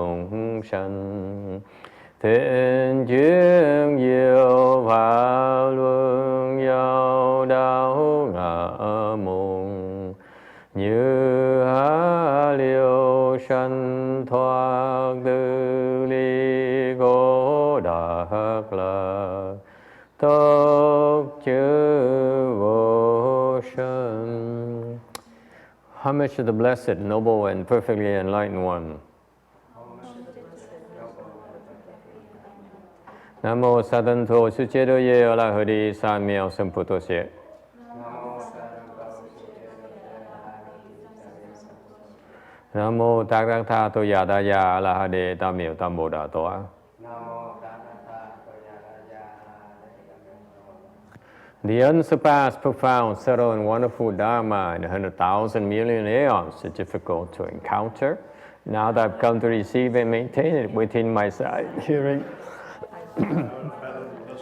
chúng sanh. Thiện duyên diệu pháp luân giao đạo ngã mùng, như há liêu sanh thoát tư ly cố đắc lạc, tốt chư vô sanh. How much of the blessed, noble, and perfectly enlightened one? Nam mô Sa Tân Thô Sư Chế Đô Yê A La Hờ Đi Sa Miao Sâm Phù Tô Xê. Nam mô Tát Đắc Tha Tô Yà Đa Yà A La Hờ Đề Tam Miểu Tam Bồ Đà Tòa. The unsurpassed, profound, subtle, and wonderful Dharma in 100,000 million aeons is difficult to encounter. Now that I've come to receive and maintain it within my sight, hearing,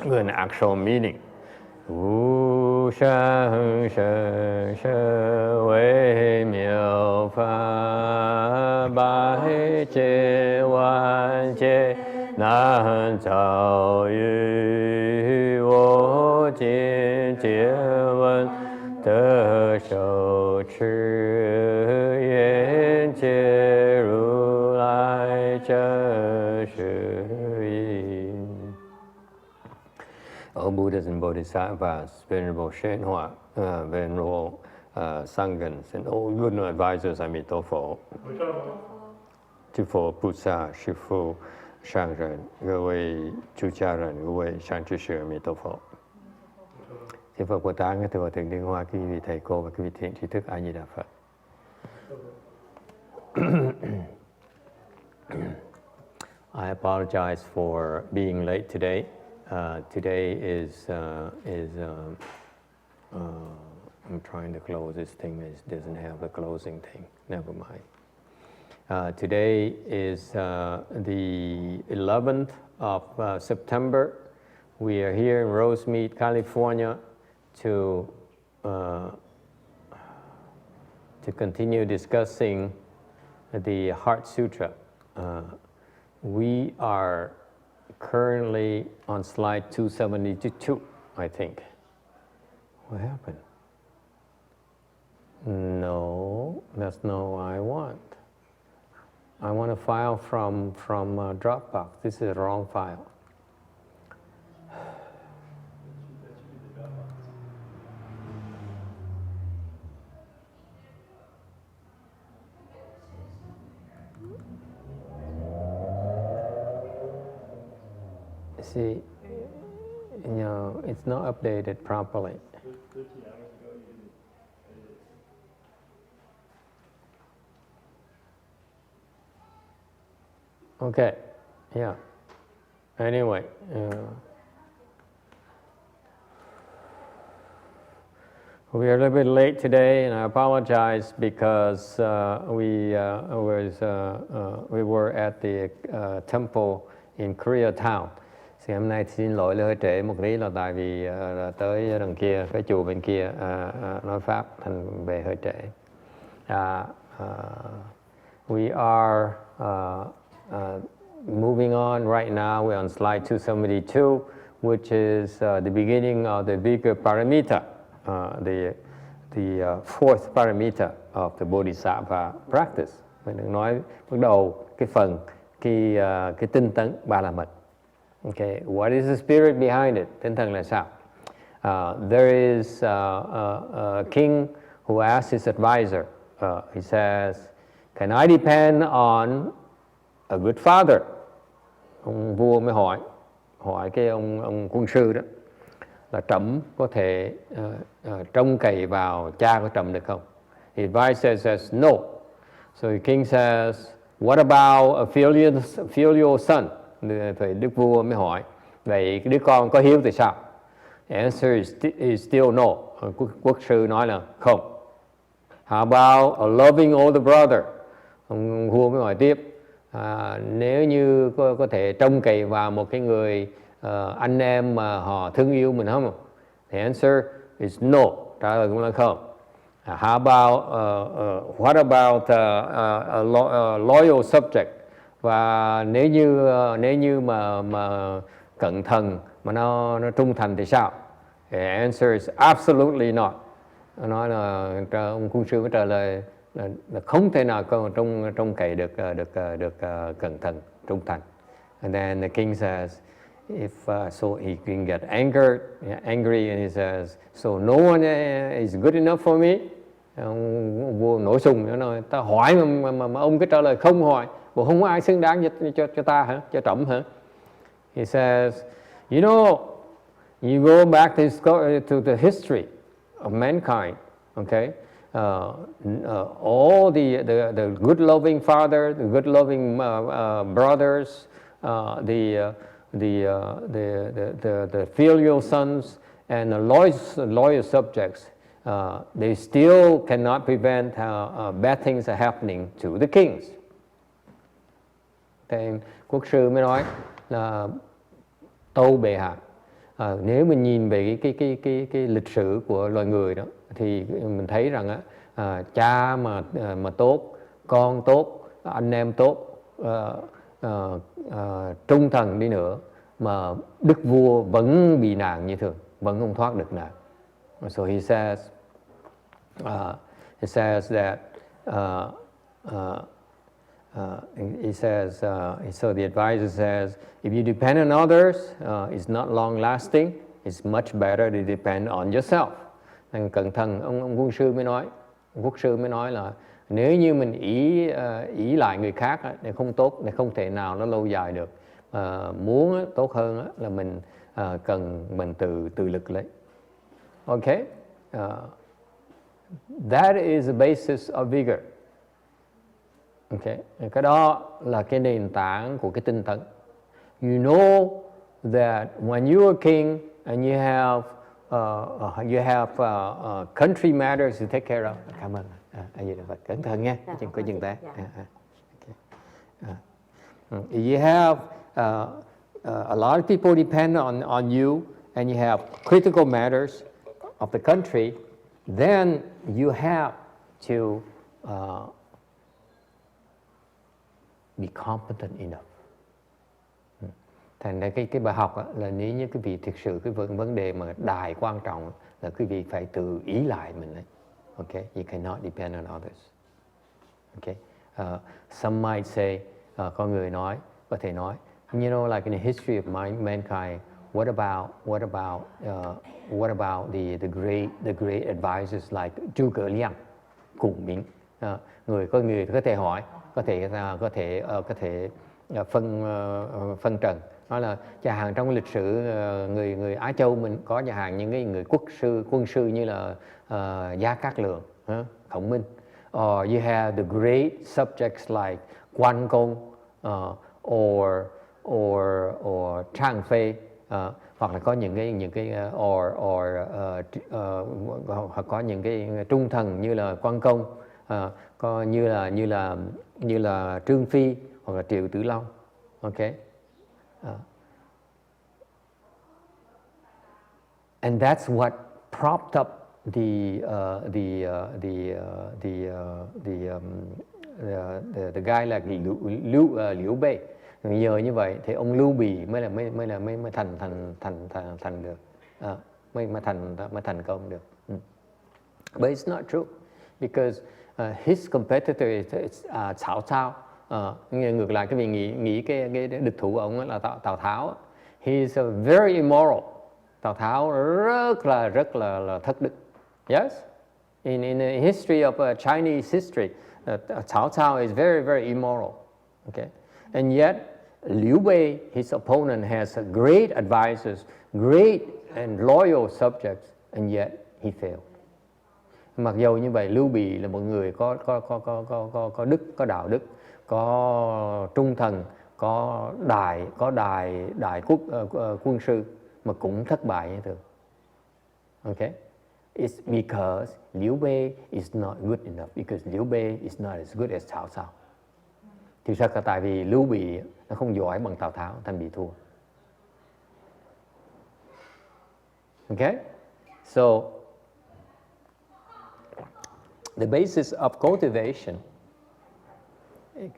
with an actual meaning. Wu shang sheng sheng wei miao fa bai jie wan jie nan zhao yu wo jin jie wen de shou chi yan jie ru lai zhen shi yin. O Buddhas and Bodhisattvas, Venerable YongHua, Venerable Sanghas, and all good advisors, I meet all. Chư Phật Bồ Tát, Sư Phụ, Sang Rần,各位出家人，各位上知识，阿弥陀佛。Chư Phật Bồ Tát, các Thượng Thượng Điên Hoa, quý vị thầy cô và quý vị thiện tri thức, A Di Đà Phật. I apologize for being late today. Today is I'm trying to close this thing. It doesn't have the closing thing. Never mind. Today is the 11th of September. We are here in Rosemead, California, to continue discussing the Heart Sutra. We are currently on slide 272, I think. What happened? No, that's not what I want. I want a file from Dropbox. This is the wrong file. See, it's not updated properly. Okay, yeah. Anyway, we are a little bit late today, and I apologize because we were at the temple in Koreatown. Thì hôm nay xin lỗi là hơi trễ một tí, là tại vì là tới đằng kia, cái chùa bên kia nói Pháp, thành về hơi trễ. We are moving on right now. We're on slide 272, which is the beginning of the Vigha Paramita, the fourth paramita of the Bodhisattva practice. Mình đang nói bắt đầu cái phần cái tinh tấn ba la mật. Okay, what is the spirit behind it? Tinh thần là sao? There is a king who asked his advisor. He says, "Can I depend on a good father?" Ông vua mới hỏi cái ông quân sư đó là trẫm có thể trông cậy vào cha của trẫm được không? The advisor says no. So the king says, "What about a filial son?" Đức vua mới hỏi, vậy đứa con có hiếu thì sao? The answer is still no. Quốc sư nói là không. How about a loving older brother? Ông vua mới hỏi tiếp, nếu như có thể trông cậy vào một cái người anh em mà họ thương yêu mình không? The answer is no. Trả lời cũng là không. How about what about a loyal subject? Và nếu như mà cận thần mà nó trung thành thì sao? The answer is absolutely not. Nó nói là ông quân sư mới trả lời là không thể nào trông cậy được cận thần trung thành. And then the king says, if so he can get angry, and he says, so no one is good enough for me. Ông vua nổi sùng, nó nói ta hỏi mà ông cứ trả lời không hỏi, bộ không có ai xứng đáng cho ta hả, cho trọng hả? He says, you know, you go back to the history of mankind, okay? All the good loving father, the good loving brothers, the filial sons, and the loyal subjects, they still cannot prevent bad things are happening to the kings. Thì quốc sư mới nói là tâu bệ hạ, nếu mình nhìn về cái lịch sử của loài người đó thì mình thấy rằng cha mà tốt, con tốt, anh em tốt, trung thần đi nữa mà đức vua vẫn bị nạn như thường, vẫn không thoát được nạn. So he says that so the advisor says, if you depend on others, it's not long lasting. It's much better to depend on yourself. Cẩn thận, ông quân sư mới nói, quốc sư mới nói là nếu như mình ý lại người khác thì không tốt, thì không thể nào nó lâu dài được. Muốn tốt hơn là mình cần tự lực lấy. Okay, that is the basis of vigor. Okay, cái đó là cái nền tảng của cái tinh tấn. You know that when you are king and you have country matters to take care of. Cảm ơn. Cẩn thận nha, có chừng té. You have a lot of people depend on you, and you have critical matters of the country. Then you have to be competent enough. Thành ra cái bài học là nếu như quý vị thực sự cái vấn đề mà đại quan trọng là quý vị phải tự ý lại mình đấy. Okay, you cannot depend on others. Okay, some might say, có người có thể nói, you know, like in the history of mankind, what about the great advisors like Zhuge Liang, Cụ Minh? Người có thể hỏi, có thể phân trần, nói là chẳng hạn trong lịch sử người Á Châu mình có chẳng hạn những cái người quân sư như là Gia Cát Lượng, Khổng Minh, or you have the great subjects like Quan Công or Trang Phê, hoặc là có những cái hoặc có những cái trung thần như là Quan Công, có như là Trương Phi hoặc là Triệu Tử Long. Okay, and that's what propped up the guy like Liu Bei. Nhờ như vậy thì ông Lưu Bị mới thành được, mới thành công được. But it's not true, because his competitor is Cao Cao. Ngược lại, cái vị nghĩ cái địch thủ của ông là Tào Tháo. He is very immoral. Tào Tháo rất là thất đức. Yes, in the history of Chinese history, Cao Cao is very, very immoral. Okay, and yet Liu Bei, his opponent, has great advisors, great and loyal subjects, and yet he failed. Mặc dù như vậy, Lưu Bị là một người có đức, có đạo đức, có trung thần, có đại quân sư, mà cũng thất bại như thường. Okay, it's because Liu Bei is not good enough, because Liu Bei is not as good as Cao Cao. Thì thật là tại vì Lưu Bị nó không giỏi bằng Tào Tháo, thành bị thua. Okay, so the basis of cultivation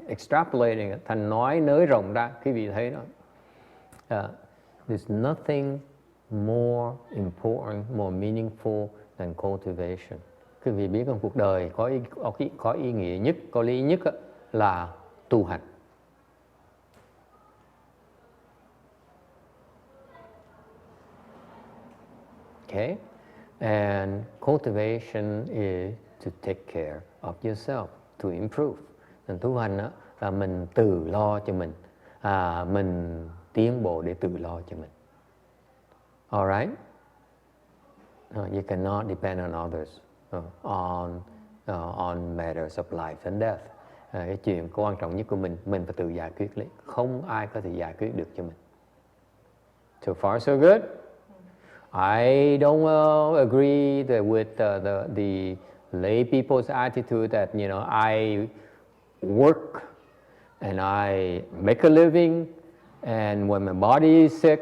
extrapolating thành nói nới rộng ra, quý vị thấy đó. There's nothing more important, more meaningful than cultivation. Quý vị biết không, cuộc đời có ý nghĩa nhất, có lý nhất là tu hành. Okay? And cultivation is to take care of yourself, to improve. Nên tu hành đó, là mình tự lo cho mình, mình tiến bộ để tự lo cho mình. Alright? You cannot depend on others, on matters of life and death. Cái chuyện quan trọng nhất của mình phải tự giải quyết lấy. Không ai có thể giải quyết được cho mình. So far so good. I don't agree with the lay people's attitude that, you know, I work and I make a living, and when my body is sick,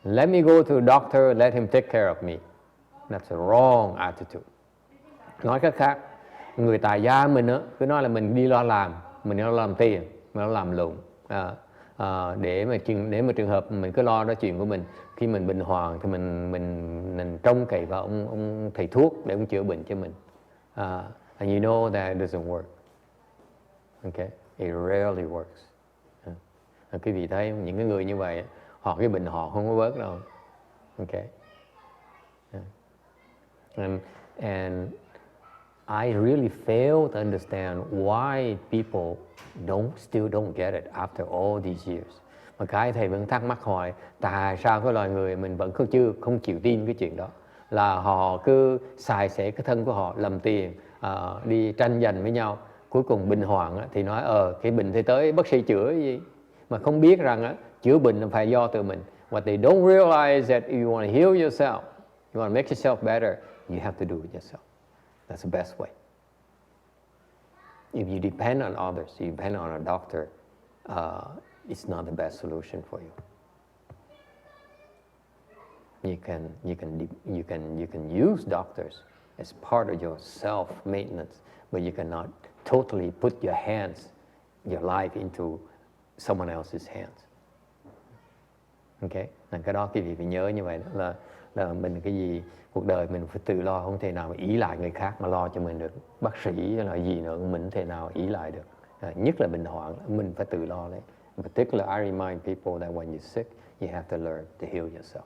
let me go to a doctor, let him take care of me. That's a wrong attitude. Nói cách khác, người tại gia mình cứ nói là mình đi lo làm, mình lo làm tiền, mình lo làm lụng, để mà trường hợp mình cứ lo đó chuyện của mình, khi mình bệnh hoạn thì mình trông cậy vào ông thầy thuốc để ông chữa bệnh cho mình. And you know that it doesn't work. Okay, it rarely works. Quý vị thấy những cái người như vậy, họ cái bệnh họ không có bớt đâu. Okay. And I really fail to understand why people still don't get it after all these years. Mà cái thầy vẫn thắc mắc hoài, tại sao cái loài người mình vẫn không chịu tin cái chuyện đó, là họ cứ xài xẻ cái thân của họ làm tiền, đi tranh giành với nhau, cuối cùng bệnh hoạn thì nói cái bệnh thì tới bác sĩ chữa gì, mà không biết rằng chữa bệnh là phải do từ mình. What they don't realize that if you want to heal yourself, you want to make yourself better, you have to do it yourself. That's the best way. If you depend on others, you depend on a doctor, it's not the best solution for you. You can use doctors as part of your self-maintenance, but you cannot totally put your life into someone else's hands. Okay? Nên cái đó quý vị phải nhớ như vậy đó, là mình cái gì cuộc đời mình phải tự lo, không thể nào mà ý lại người khác mà lo cho mình được. Bác sĩ là gì nữa mình không thể nào ý lại được. Nhất là bệnh hoạn mình phải tự lo lấy. In particular, I remind people that when you're sick, you have to learn to heal yourself.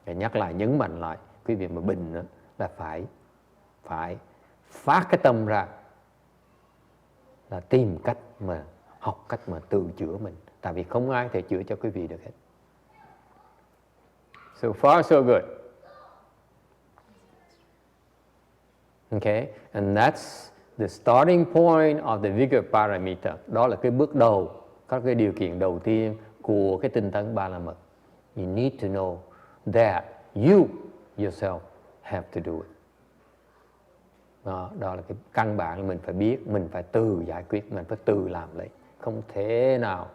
Để nhắc lại, nhấn mạnh lại, quý vị mà bệnh nữa là phải phát cái tâm ra, là tìm cách mà học cách mà tự chữa mình. Tại vì không ai thể chữa cho quý vị được hết. So far, so good. Okay, and that's the starting point of the vigor paramita. Đó là cái bước đầu, các cái điều kiện đầu tiên của cái tinh tấn ba la mật. You need to know that you yourself have to do it. Đó là cái căn bản, mình phải biết, mình phải tự giải quyết, mình phải tự làm lấy. Không thể nào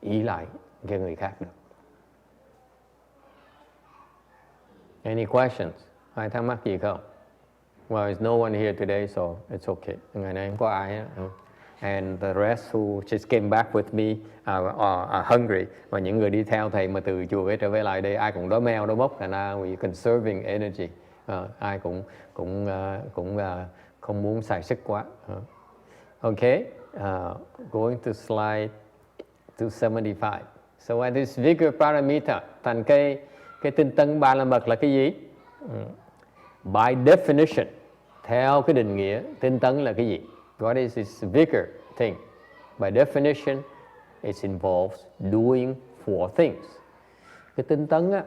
ý lại cho người khác được. Any questions? Ai thắc mắc gì không? Well, there's no one here today, so it's okay. Ngày nay không có ai. And the rest who just came back with me are hungry. Và những người đi theo thầy mà từ chùa trở về lại đây, ai cũng đói meo, đói bốc, là we're conserving energy. Ai cũng không muốn xài sức quá. Okay, going to slide 275. So what is vigor paramita? Thành cái tinh tấn ba la mật là cái gì? By definition, theo cái định nghĩa, tinh tấn là cái gì? What is this vigor thing? By definition, it involves doing 4 things. Cái tinh tấn á,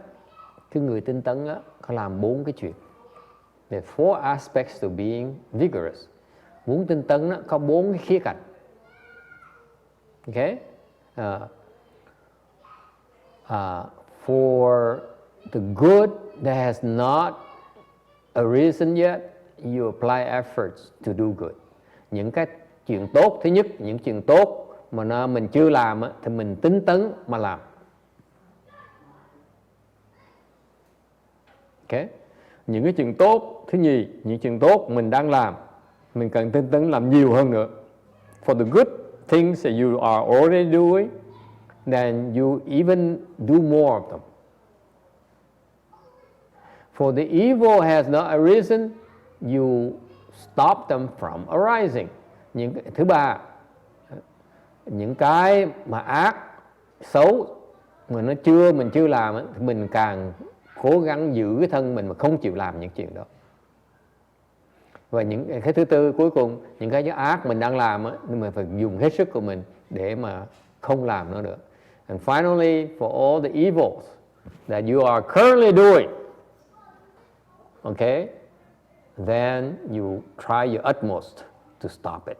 cái người tinh tấn á, có làm 4 cái chuyện. There are 4 aspects to being vigorous. Muốn tinh tấn á, có 4 cái khía cạnh. Okay? For the good that has not arisen yet, you apply efforts to do good. Những cái chuyện tốt, thứ nhất, những chuyện tốt mà mình chưa làm thì mình tinh tấn mà làm. Okay? Những cái chuyện tốt, thứ nhì, những chuyện tốt mình đang làm, mình cần tinh tấn làm nhiều hơn nữa. for the good things that you are already doing, then you even do more of them. For the evil has not arisen, you stop them from arising. Thứ ba, những cái mà ác, xấu mà mình chưa làm thì mình càng cố gắng giữ cái thân mình mà không chịu làm những chuyện đó. Và những cái thứ tư, cuối cùng, những cái ác mình đang làm nhưng mà phải dùng hết sức của mình để mà không làm nó nữa. And finally, for all the evils that you are currently doing, okay, then you try your utmost to stop it.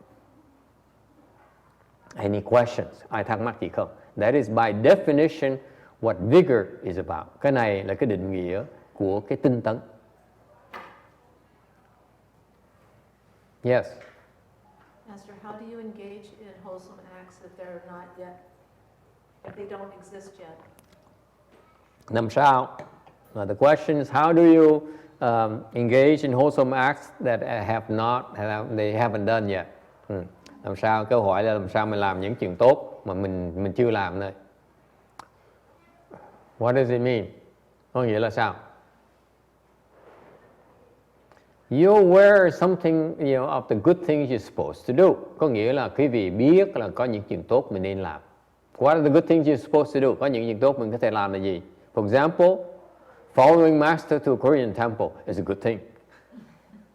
Any questions? Ai thắc mắc gì không? That is by definition what vigor is about. Cái này là cái định nghĩa của cái tinh tấn. Yes. Master, how do you engage in wholesome acts if they're not yet, if they don't exist yet? Làm sao? The question is, how do you engage in wholesome acts that they haven't done yet? Làm sao? Câu hỏi là làm sao mình làm những chuyện tốt mà mình chưa làm đây? What does it mean? Có nghĩa là sao? You're aware something, of the good things you're supposed to do. Có nghĩa là quý vị biết là có những chuyện tốt mình nên làm. What are the good things you're supposed to do? Có những chuyện tốt mình có thể làm là gì? For example, following master to a Korean temple is a good thing.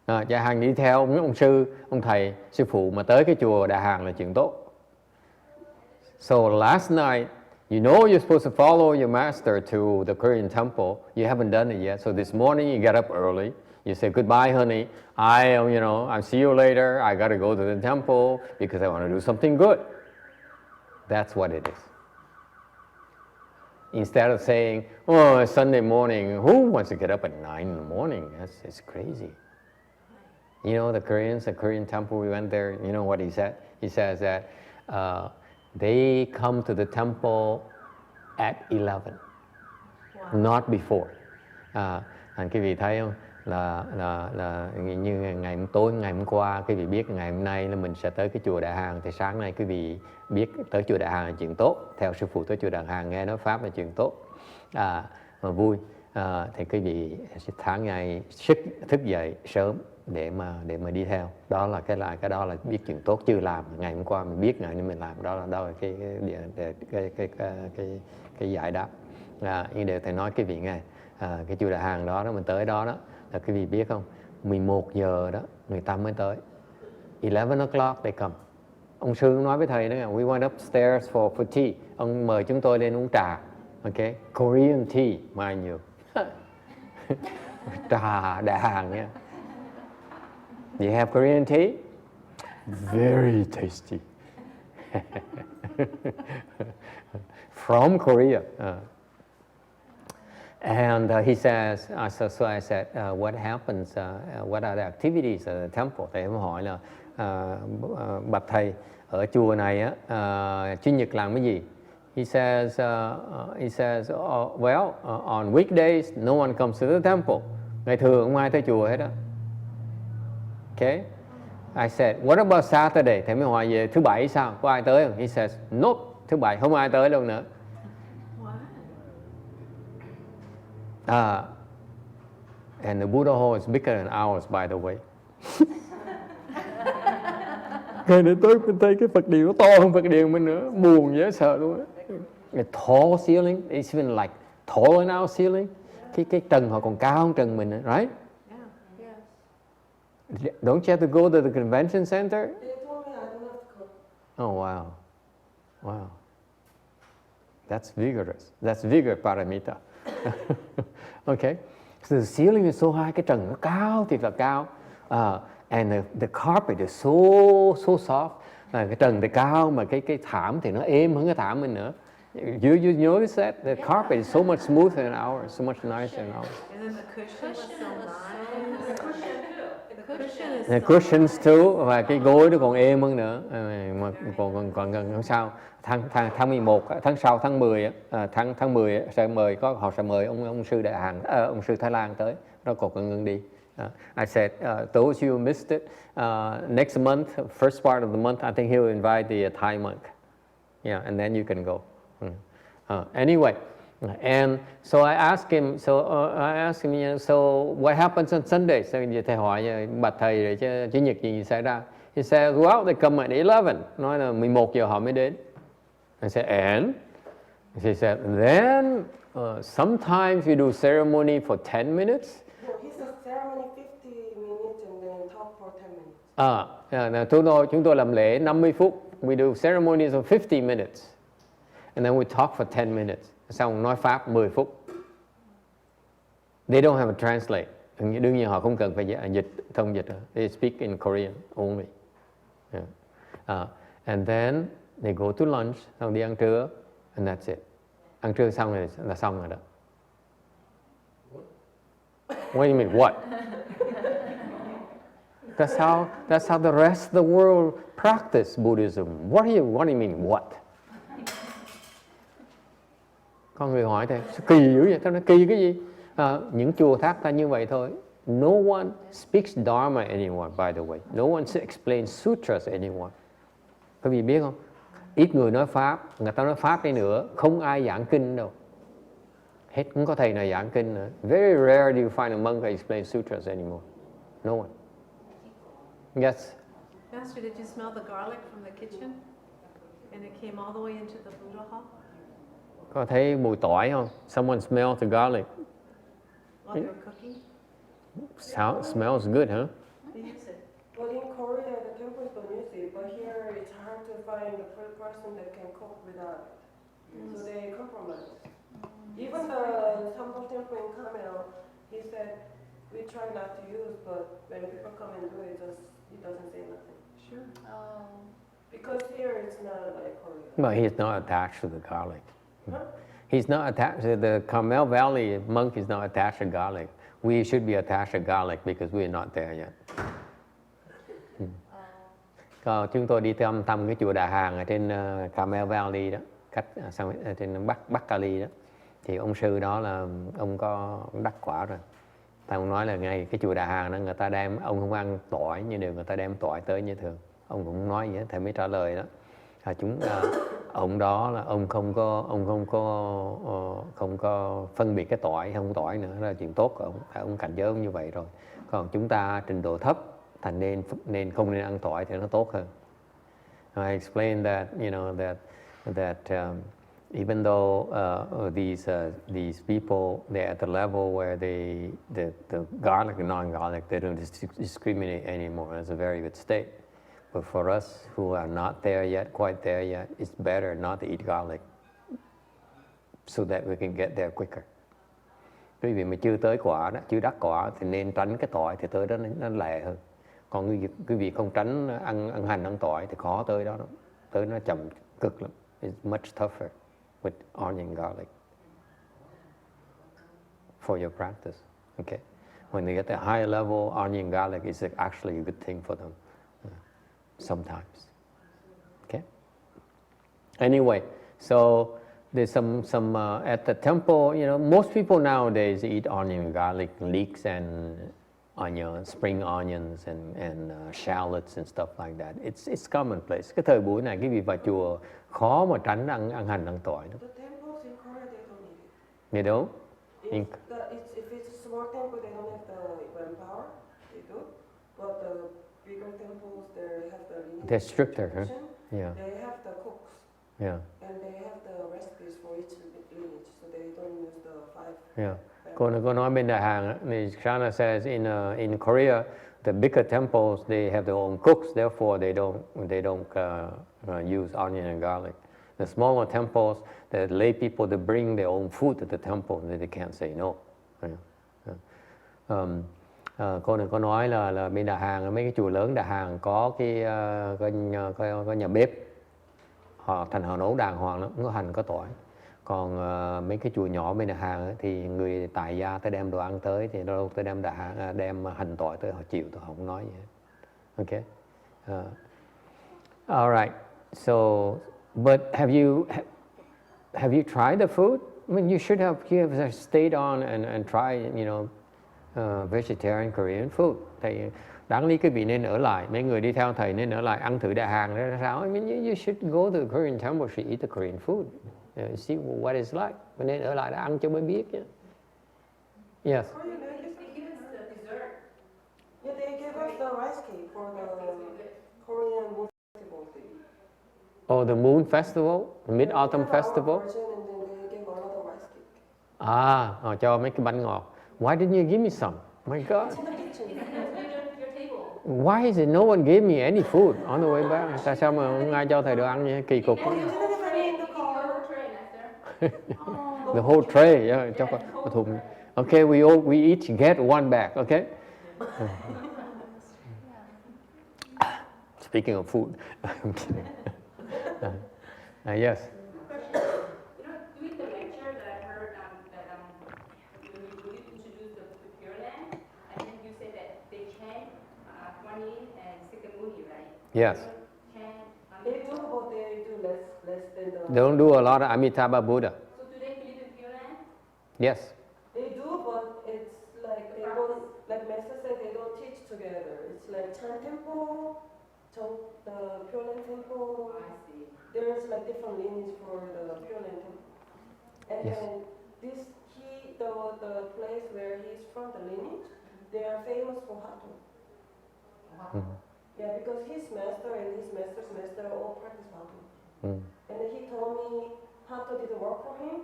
Chẳng hạn đi theo ông sư, ông thầy, sư phụ mà tới cái chùa Đại Hàn là chuyện tốt. So last night, you know you're supposed to follow your master to the Korean temple. You haven't done it yet. So this morning you get up early. You say, goodbye, honey. I'll see you later. I got to go to the temple because I want to do something good. That's what it is. Instead of saying, oh, it's Sunday morning. Who wants to get up at 9 in the morning? It's crazy. The Koreans, the Korean temple, we went there. You know what he said? He says that they come to the temple at 11, wow. Not before. Quý vị thấy không? Là như ngày hôm qua quý vị biết ngày hôm nay là mình sẽ tới cái chùa Đại Hàn, thì sáng nay quý vị biết tới chùa Đại Hàn là chuyện tốt, theo sư phụ tới chùa Đại Hàn nghe nói pháp là chuyện tốt, mà vui, thì quý vị tháng ngày thức dậy sớm để mà đi theo. Đó là cái đó là biết chuyện tốt chưa làm, ngày hôm qua mình biết ngày nay mình làm, đó là cái giải đáp. Nhưng đều thầy nói quý vị nghe, cái chùa Đại Hàn đó mình tới đó là quý vị biết không, 11 giờ đó người ta mới tới, 11 o'clock they come. Ông sư nói với thầy đó, we went upstairs for tea. Ông mời chúng tôi lên uống trà, okay, Korean tea, mind you. Trà Đại Hàn nha. Do you have Korean tea? Very tasty. From Korea. And he says, so I said, what happens, what are the activities at the temple? Thầy em hỏi là, bạch thầy, ở chùa này Chủ nhật làm cái gì? He says, well, on weekdays, no one comes to the temple. Ngày thường không ai tới chùa hết đó. Okay? I said, what about Saturday? Thầy mới hỏi về thứ bảy sao? Có ai tới không? He says, nope, thứ bảy không ai tới luôn nữa. And the Buddha hall is bigger than ours, by the way. Ngày này tới mình thấy cái Phật điện nó to hơn Phật điện mình nữa, buồn dễ sợ luôn á. Tall ceiling, it's even like taller than our ceiling. Cái trần họ còn cao hơn trần mình, right? Yeah. Don't you have to go to the convention center? They told me I don't have to go. Oh wow, wow. That's vigorous. That's vigor paramita. Okay, so the ceiling is so high, cái trần nó cao thiệt là cao, and the carpet is so soft. Cái trần thì cao mà cái thảm thì nó êm hơn cái thảm mình nữa. You notice that the carpet is so much smoother than ours, so much nicer than ours. And then the cushion was so nice. The cushion is The cushions too, và cái gối nó còn êm hơn nữa. Mà còn sao? Tháng 11, tháng sau tháng 10, tháng 10 họ sẽ mời ông sư Đại Hàn, ông sư Thái Lan tới, nó còn ngưng đi. I said, those who missed it, next month, first part of the month, I think he'll invite the Thai monk. Yeah, and then you can go. Anyway, and so I asked him, so what happens on Sunday? So thầy hỏi bạch thầy rồi chủ nhật gì xảy ra? He said, well, they come at 11. Nói là 11 giờ họ mới đến. I said, and? He said, then sometimes we do ceremony for 10 minutes. No, he said ceremony 50 minutes and then talk for 10 minutes. Chúng tôi làm lễ 50 phút. We do ceremonies of 50 minutes. And then we talk for 10 minutes. Xong nói Pháp 10 phút. They don't have a translate. Đương nhiên họ không cần phải thông dịch. They speak in Korean only. Yeah. And then they go to lunch, xong đi ăn trưa, and that's it. Ăn trưa xong rồi là xong rồi đó. What do you mean, what? That's how the rest of the world practice Buddhism. What do you mean, what? Con người hỏi thế, kỳ dữ vậy? Tao nói kỳ cái gì? Những chùa thác ta như vậy thôi. No one speaks Dharma anymore, by the way. No one explains sutras anymore. Các vị biết không? Ít người nói Pháp, người ta nói Pháp đi nữa, không ai giảng kinh đâu. Hết không có thầy nào giảng kinh nữa. Very rare do you find a monk who explains sutras anymore. No one. Yes? Master, did you smell the garlic from the kitchen? And it came all the way into the Buddha hall? Có thấy mùi tỏi không? Someone smells the garlic. While they were cooking? Smells good, huh? They use it. Well, in Korea, the temples don't use it, but here it's hard to find a person that can cook without it. So they compromise. Even the Sampo temple in Kamel, he said, we try not to use, but when people come and do it, he doesn't say nothing. Sure. Because here it's not like Korea. But he's not attached to the garlic. Huh? He's not attached to the Carmel Valley monk is not attached to garlic. We should be attached to garlic because we're not there yet. Chúng tôi đi thăm cái chùa Đà Hàn ở trên Carmel Valley đó, trên Bắc Cali đó. Thì ông sư đó là ông có đắc quả rồi. Ông nói là ngay cái chùa Đà Hàn đó người ta đem, ông không ăn tỏi như điều người ta đem tỏi tới như thường. Ông cũng nói vậy, thầy mới trả lời đó. Ông đó là ông không có phân biệt cái tỏi không tỏi nữa, đó là chuyện tốt của ông cảnh giới ông như vậy rồi. Còn chúng ta trình độ thấp thành nên không nên ăn tỏi thì nó tốt hơn. I explained that even though these people they're at the level where the garlic and non-garlic they don't discriminate anymore. It's a very good state. But for us who are not there yet, quite there yet, it's better not to eat garlic so that we can get there quicker. Quý vị mà chưa tới quả đó, chưa đắc quả thì nên tránh cái tỏi thì tới đó nó lẹ hơn. Còn quý vị không tránh ăn hành ăn tỏi thì khó tới đó, tới nó chậm cực lắm. It's much tougher with onion and garlic for your practice. Okay, when they get the higher level, onion and garlic is actually a good thing for them. Sometimes. Okay. Anyway, so there's some at the temple. Most people nowadays eat onion and garlic, leeks and onions, spring onions and shallots and stuff like that. It's commonplace. Cái thời buổi này, cái vị vào chùa khó mà tránh ăn hành ăn tỏi đó. The temples in Korea they don't need it. You know? If it's a small temple, they don't have the manpower. They do, but the bigger temples, they have the lineage. They're stricter, huh? Yeah. They have the cooks. Yeah. And they have the recipes for each lineage, so they don't use the five. Yeah. Cô nói bên Đà Hàn, Xuan says in Korea, the bigger temples they have their own cooks, therefore they don't use onion and garlic. The smaller temples, the lay people they bring their own food to the temple, they can't say no. Cô nói là bên Đà Hàn, mấy cái chùa lớn Đà Hàn có có nhà bếp, họ nấu đàng hoàng lắm, có hành có tỏi. Còn mấy cái chùa nhỏ bên Đà Hàn thì người tại gia tới đem đồ ăn tới thì đâu tới đem hành tỏi tới họ chịu, tôi không nói gì hết. Okay. All right. So, but have you tried the food? I mean, you have stayed on and tried, vegetarian Korean food. Thầy đáng lý quý vị nên ở lại, mấy người đi theo thầy nên ở lại ăn thử đại hàng đó sao? I mean, you should go to the Korean temple, should eat the Korean food, see what it's like. Mình nên ở lại để ăn cho mới biết. Yes. Korean language, they give us the dessert. Yeah, they give us the rice cake for the Korean Moon Festival thing. Oh, the Moon Festival, the Mid-Autumn Festival. And then they give another rice cake. Họ cho mấy cái bánh ngọt. Why didn't you give me some? My God. It's in the kitchen. Your table. Why is it no one gave me any food on the way back? Tại sao mà không ai cho thầy đồ ăn như kỳ cục? Oh, you didn't have any in the car. The whole tray, yeah, cho một thùng. Okay, we each get one bag, okay? Speaking of food, I'm kidding. Yes. During the lecture that I heard you introduced the Pure Land, and then you said that they chant Kuan Yin and Sikamuni, right? Yes. They do, but they do less than the... They don't do a lot of Amitabha Buddha. So do they believe in Pure Land? Yes. They do, but it's like they don't, like Master said, they don't teach together. It's like Chan Temple, the Pure Land Temple. Oh, I see. There's like different lineage for the Pure Land Temple. And Yes. then the place where he's from, the lineage, they are famous for Hatha. Mhm. Yeah, because his master and his master's master all practice Hatha. Mm. And then he told me Hatha didn't work for him.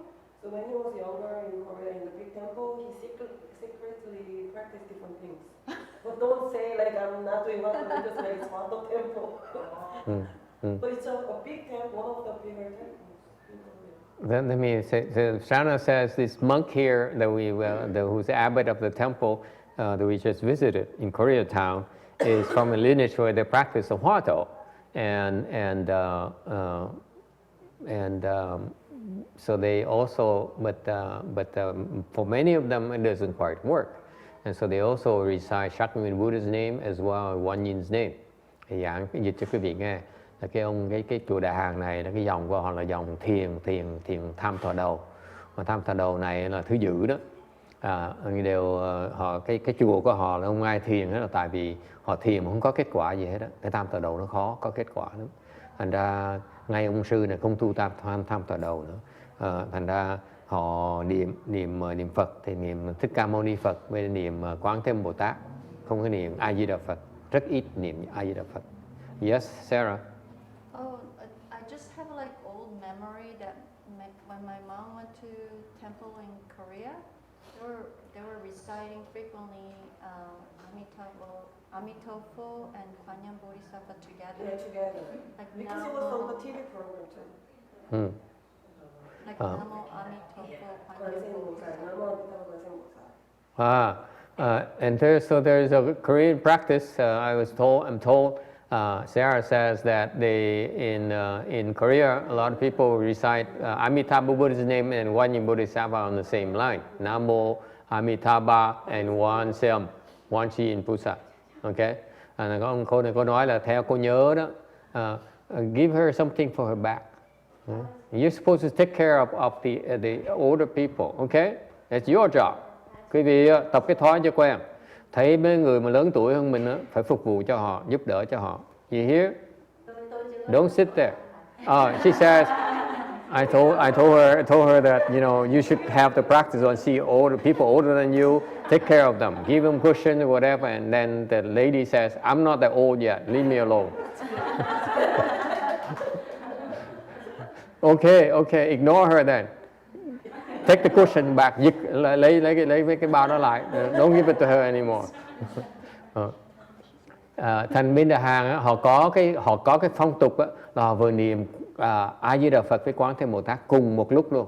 So when he was younger in Korea in the big temple, he secretly practiced different things. But don't say like I'm not doing Hatha, just like it's Hatha temple. Mm. Mm. But it's a big temple, one of the bigger temples in Korea. Then let me say, so Shana says this monk here that who's the abbot of the temple that we just visited in Koreatown is from a lineage where they practice the Hwato, and so they also, but for many of them it doesn't quite work, and so they also recite Shakyamuni Buddha's name as well as Wan Yin's name. Thì giảng dịch cho quý vị nghe. Là cái chùa Đại Hàng này là cái dòng của họ là dòng thiền tham thọ đầu, mà tham thọ đầu này là thứ dữ đó. Đều họ cái chùa của họ là không ai thiền hết, là tại vì họ thiền mà không có kết quả gì hết đó. Cái tham thọ đầu nó khó có kết quả lắm. Thành ra ngay ông sư này không tu tham thọ đầu nữa. Thành ra họ niệm Phật thì niệm Thích Ca Mâu Ni Phật với niệm Quán Thế Âm Bồ Tát, không có niệm A Di Đà Phật, rất ít niệm A Di Đà Phật. Yes, Sarah. Oh, I just have like old memory that when my mom went to temple in Korea, they were reciting frequently Amitofo and Kwanyan Bodhisattva together. Yeah, together. Like Because it was on the TV program too. Mm. Like Namo Amitofo Kwanyan Bodhisattva. And there's a Korean practice. I'm told. Sarah says that in Korea, a lot of people recite Amitabha Buddha's name and Wan Yin Bodhisattva on the same line. Namo Amitabha and Wan Seom, Wan Chi Yin Pusa. Okay? Có cô này có nói là theo cô nhớ đó, give her something for her back. You're supposed to take care of the older people. Okay? That's your job. Quý vị tập cái thói cho quen. Thấy mấy người mà lớn tuổi hơn mình phải phục vụ cho họ, giúp đỡ cho họ. You hear? Don't sit there. She says, I told her that you should have the practice on see older people older than you, take care of them, give them cushion or whatever. And then the lady says, I'm not that old yet, leave me alone. Okay, ignore her then. Take the cushion back, lấy cái bao đó lại. Don't give it to her anymore. Thành bên Đại Hàng họ có cái phong tục là họ vừa niệm A Di Đà Phật với Quán Thế Bồ Tát cùng một lúc luôn.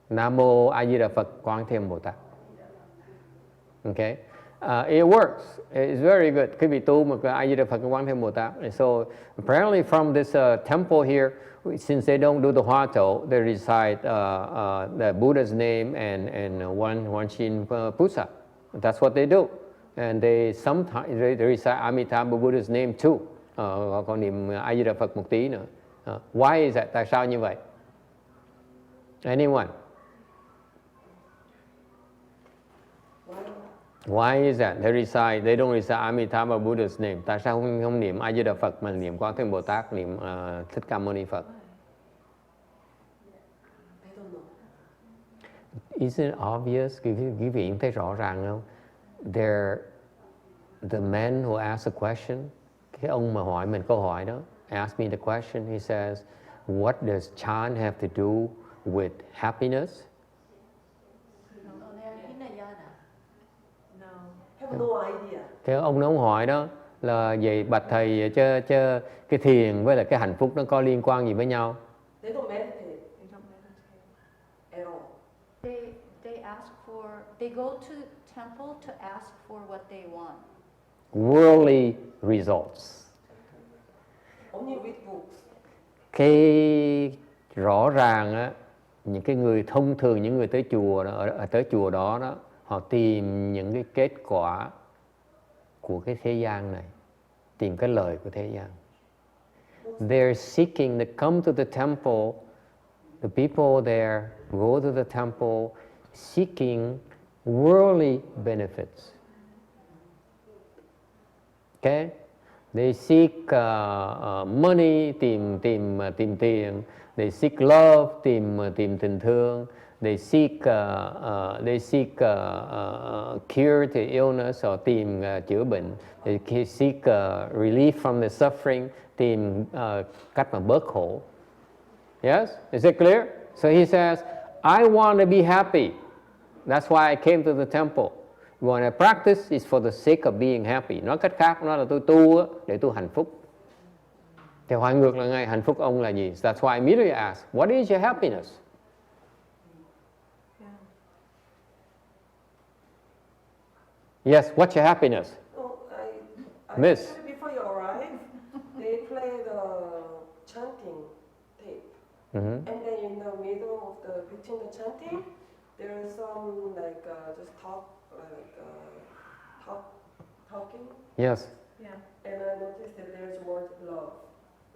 Nam mô A Di Đà Phật Quán Thế Bồ Tát. Okay, it works. It's very good. Quý vị tu một A Di Đà Phật với Quán Thế Bồ Tát. And so apparently from this temple here, since they don't do the Hwato, they recite the Buddha's name and Wan Shin Pusa. That's what they do. And they sometimes they recite Amitabha Buddha's name too. Có niệm A Di Đà Phật một tí nữa. Why is that? Tại sao như vậy? Anyone? Why is that? They don't recite Amitabha Buddha's name. Tại sao không niệm A Di Đà Phật mà niệm Quán Thế Âm Bồ Tát, niệm Thích Ca Mâu Ni Phật? I don't know. Isn't it obvious? Quý vị thấy rõ ràng không? The man who asked the question, cái ông mà hỏi mình câu hỏi đó, asked me the question. He says, "What does chant have to do with happiness?" No. Have no idea. Cái ông đó hỏi đó là vậy bạch thầy chứ cái thiền với lại cái hạnh phúc nó có liên quan gì với nhau? They don't meditate They don't meditate. at all. They go to temple to ask for what they want. Worldly results. Only read books. Cái rõ ràng á, những cái người thông thường, những người tới chùa đó, ở tới chùa đó họ tìm những cái kết quả của cái thế gian này, tìm cái lời của thế gian. They're seeking, they come to the temple, the people there go to the temple seeking worldly benefits. Okay? They seek money, tìm tiền. They seek love, tìm tình thương. They seek cure to illness, or tìm chữa bệnh. They seek relief from the suffering, tìm cách mà bớt khổ. Yes? Is it clear? So he says, I want to be happy. That's why I came to the temple. When I practice, it's for the sake of being happy. Nói cách khác, nó là tôi tu để tôi hạnh phúc. Thì hỏi ngược là ngay, hạnh phúc ông là gì? That's why I immediately ask, what is your happiness? Yes, what's your happiness? Oh, Miss. Actually, before you arrive, they play the chanting tape. Mm-hmm. And then in the middle of between the chanting, there is some just talking. Yes. Yeah. And I noticed that there's word love,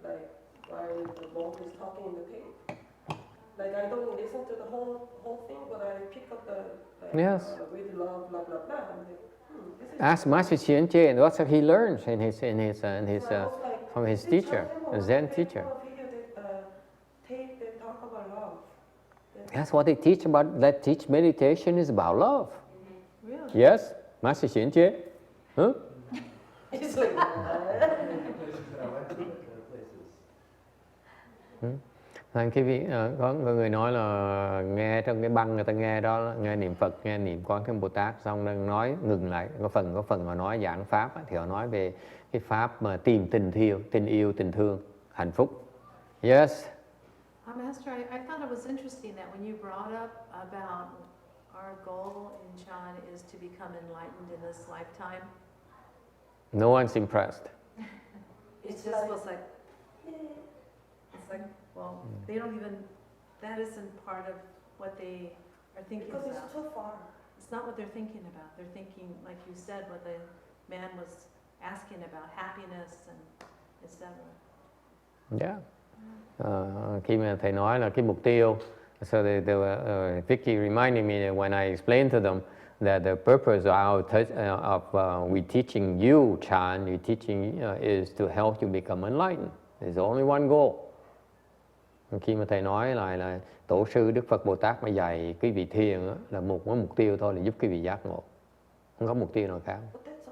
like while the monk is talking in the tape. Like I don't listen to the whole thing, but I pick up the Yes. With love, blah blah blah. I'm like, this is. Ask Master Xuan, and that's what he learns from his So I was like, this teacher, channel a Zen was teacher. a video that tape that talk about love. That's what they teach about. That teach meditation is about love. Really? Yes, Master Xuan, huh? It's like, Thành cái vị có người nói là nghe trong cái băng người ta nghe đó, nghe niệm Phật, nghe niệm Quán Thế Âm Bồ Tát, xong đang nói ngừng lại, có phần họ nói giảng pháp thì họ nói về cái pháp mà tìm tình yêu, tình thương, hạnh phúc. Yes. Master, I thought it was interesting that when you brought up about our goal in Chan is to become enlightened in this lifetime. No one's impressed. It just was like, it's like, well, they don't even, that isn't part of what they are thinking because about. it's too far. It's not what they're thinking about. They're thinking, like you said, what the man was asking about, happiness and etc. Yeah. Khi mà thầy nói là cái mục tiêu, so Vicky reminded me that when I explained to them that the purpose of we teaching you Chan, we teaching is to help you become enlightened. There's only one goal. Khi mà thầy nói lại là tổ sư Đức Phật Bồ Tát mà dạy quý vị thiền là một mục tiêu thôi, là giúp quý vị giác ngộ, không có mục tiêu nào khác. But that's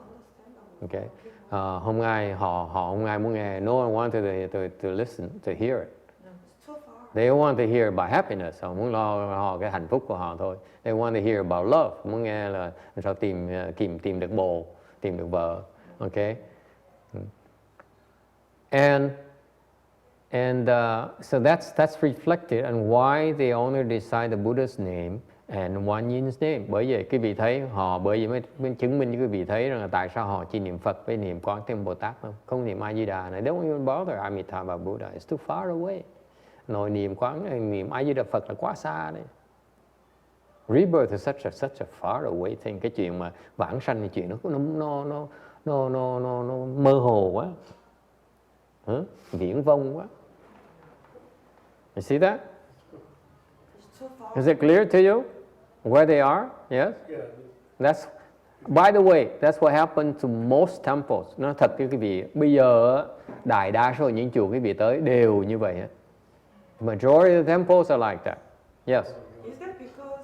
understandable. Okay. Không ai muốn nghe. No one wanted to listen, to hear it. It's too far. They want to hear about happiness. Họ muốn lo cái hạnh phúc của họ thôi. They want to hear about love. Muốn nghe là sao tìm được bồ, tìm được vợ. Okay. And so that's reflected on why they only decide the Buddha's name and One Yin's name. Bởi vì quý vị thấy bởi vì mới chứng minh cho quý vị thấy rằng là tại sao họ chỉ niệm Phật với niệm Quán Thế Âm Bồ Tát không niệm A Di Đà này. Don't even bother Amitabha Buddha. It's too far away. Nội niệm A Di Đà Phật là quá xa đấy. Rebirth is such a far away thing. Cái chuyện mà vãng sanh thì chuyện nó mơ hồ quá, viễn vông quá. You see that? It's too far. Is it clear to you where they are? Yes? Yeah. By the way, that's what happened to most temples. Nó thật cái quý vị, bây giờ đại đa số những chùa quý vị tới đều như vậy hết. Majority of the temples are like that. Yes. Is that because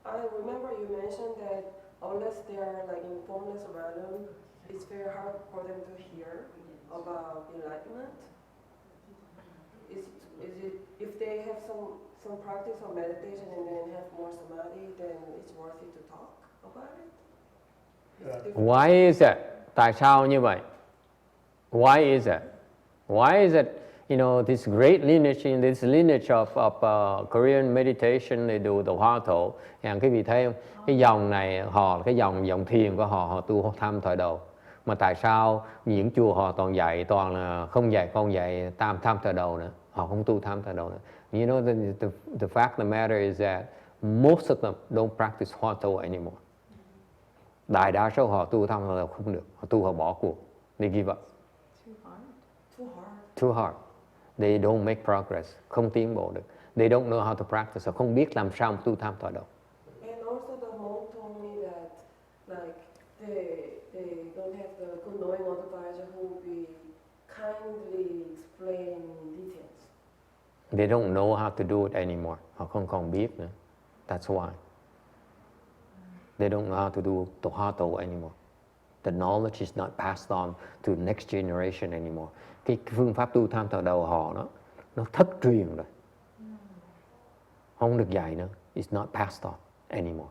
I remember you mentioned that unless they are like in formless realm, it's very hard for them to hear about enlightenment? Is it if they have some practice of meditation and then have more samadhi, then it's worth it to talk about it? Why is that? Tại sao như vậy? Why is that? Why is it, you know, this great lineage, in this lineage of Korean meditation, they do the Hoa Thổ. Quý vị thấy không? Cái dòng này, cái dòng thiền của họ tu tham thời đầu. Mà tại sao những chùa họ toàn dạy, toàn là không dạy tham thời đầu nữa. Họ không tu tham thời đầu nữa. You know, the fact of the matter is that most of them don't practice Hoa Thổ anymore. Đại đa số họ tu tham thời đầu không được. Họ bỏ cuộc. They give up. Too hard. They don't make progress. Không tiến bộ được. They don't know how to practice. Họ không biết làm sao tu tham thời đầu. And also the monk told me that like they don't have the good knowing advisor who will be kindly explain details. They don't know how to do it anymore. Họ không còn biết nữa. That's why. They don't know how to do the Hoa Thổ anymore. The knowledge is not passed on to the next generation anymore. Cái phương pháp tu tham thời đầu họ nó thất truyền rồi. Không được dạy nữa. It's not passed on anymore.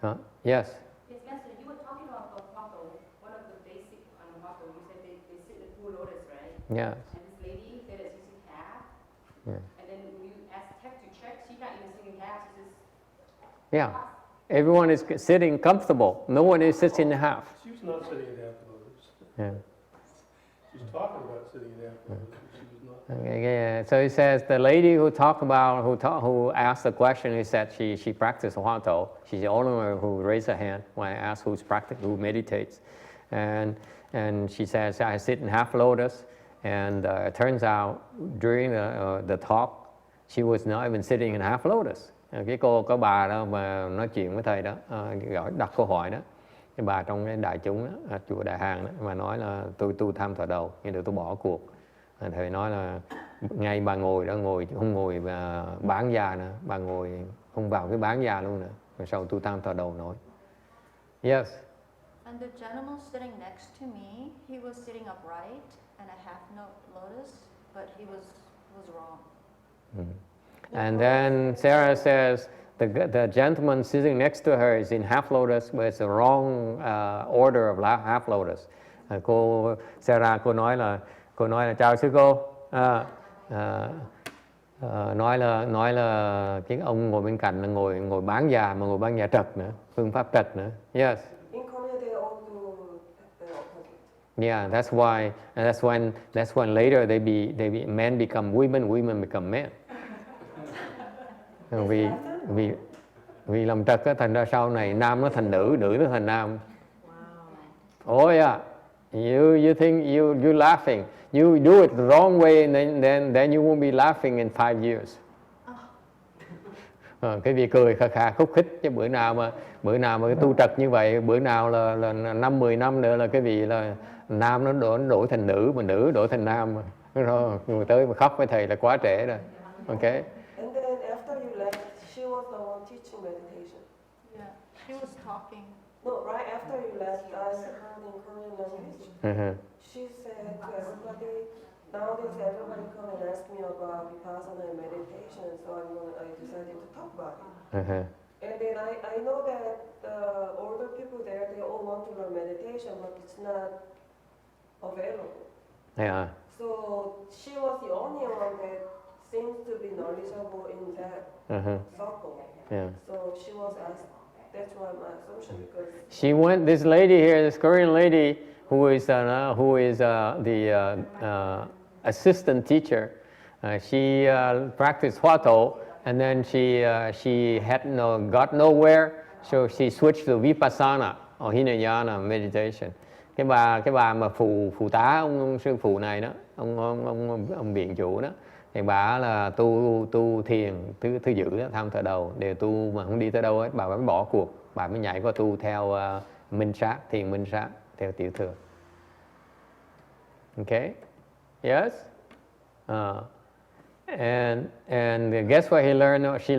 Huh? Yes. Yes, Master, you were talking about Hoa Thổ. One of the basic on Hoa Thổ, you said they sit in full lotus, right? Yes. And this lady said that she's in half. Yeah. And then when you asked Tech to check, she's not even sitting in half. She's just Yeah. Everyone is sitting comfortable. No one is sitting in half. She was not sitting in half lotus. Yeah. She was talking about sitting in half lotus, but she was not. Okay, so he says the lady who talked about who asked the question, he said she practiced Hoa Thổ. She's the only one who raised her hand when I asked who meditates, and she says I sit in half lotus, and it turns out during the talk she was not even sitting in half lotus. Cái có bà đó mà nói chuyện với thầy đó, đặt câu hỏi đó, cái bà trong cái đại chúng đó, chùa Đại Hàn đó, mà nói là tôi tu tham thời đầu, nhưng được tôi bỏ cuộc. Thầy nói là ngay bà ngồi đó, không ngồi bán già nữa, bà ngồi không vào cái bán già luôn nữa, rồi sau tu tham thời đầu nói. Yes. And the gentleman sitting next to me, he was sitting upright and a half lotus, but he was wrong. And then Sarah says the gentleman sitting next to her is in half lotus, but it's the wrong order of half lotus. Cô Sarah cô nói là chào sư cô. Nói là cái ông ngồi bên cạnh là ngồi bán già, mà ngồi bán già trật nữa, phương pháp trật nữa. Yes. In Korea, they all do the opposite. Yeah, that's when later men become women, women become men. Vì làm trật á, thành ra sau này nam nó thành nữ, nữ nó thành nam. Wow. Oh yeah, you think you laughing, you do it the wrong way, and then you won't be laughing in 5 years. Cái việc cười khà khúc khích, chứ bữa nào mà cái tu trật như vậy, bữa nào là 5-10 năm nữa là cái vị là nam nó đổi thành nữ, mà nữ đổi thành nam, rồi người tới mà khóc với thầy là quá trễ rồi. Okay. And then after you left, she was the one teaching meditation. Yeah, she was talking. No, right after you left, I heard in Korean language. She said to everybody, nowadays everybody come and ask me about vipassana and meditation, so I decided to talk about it. And then I know that older people there, they all want to learn meditation, but it's not available. Yeah. So she was the only one that seems to be knowledgeable in that circle. Yeah. So she was asked. That's why my assumption, because This lady here, this Korean lady, who is the assistant teacher. She practiced Hoa Thổ, and then she had got nowhere, so she switched to Vipassana or Hinayana meditation. Cái bà mà phụ tá ông sư phụ này đó, ông viện chủ đó, thì bà là tu thiền thứ giữ đó, tham thờ đầu đều tu mà không đi tới đâu hết, bà mới bỏ cuộc, bà mới nhảy qua tu theo minh sát, thiền minh sát theo tiểu thừa. Okay, yes, and guess where he learned? She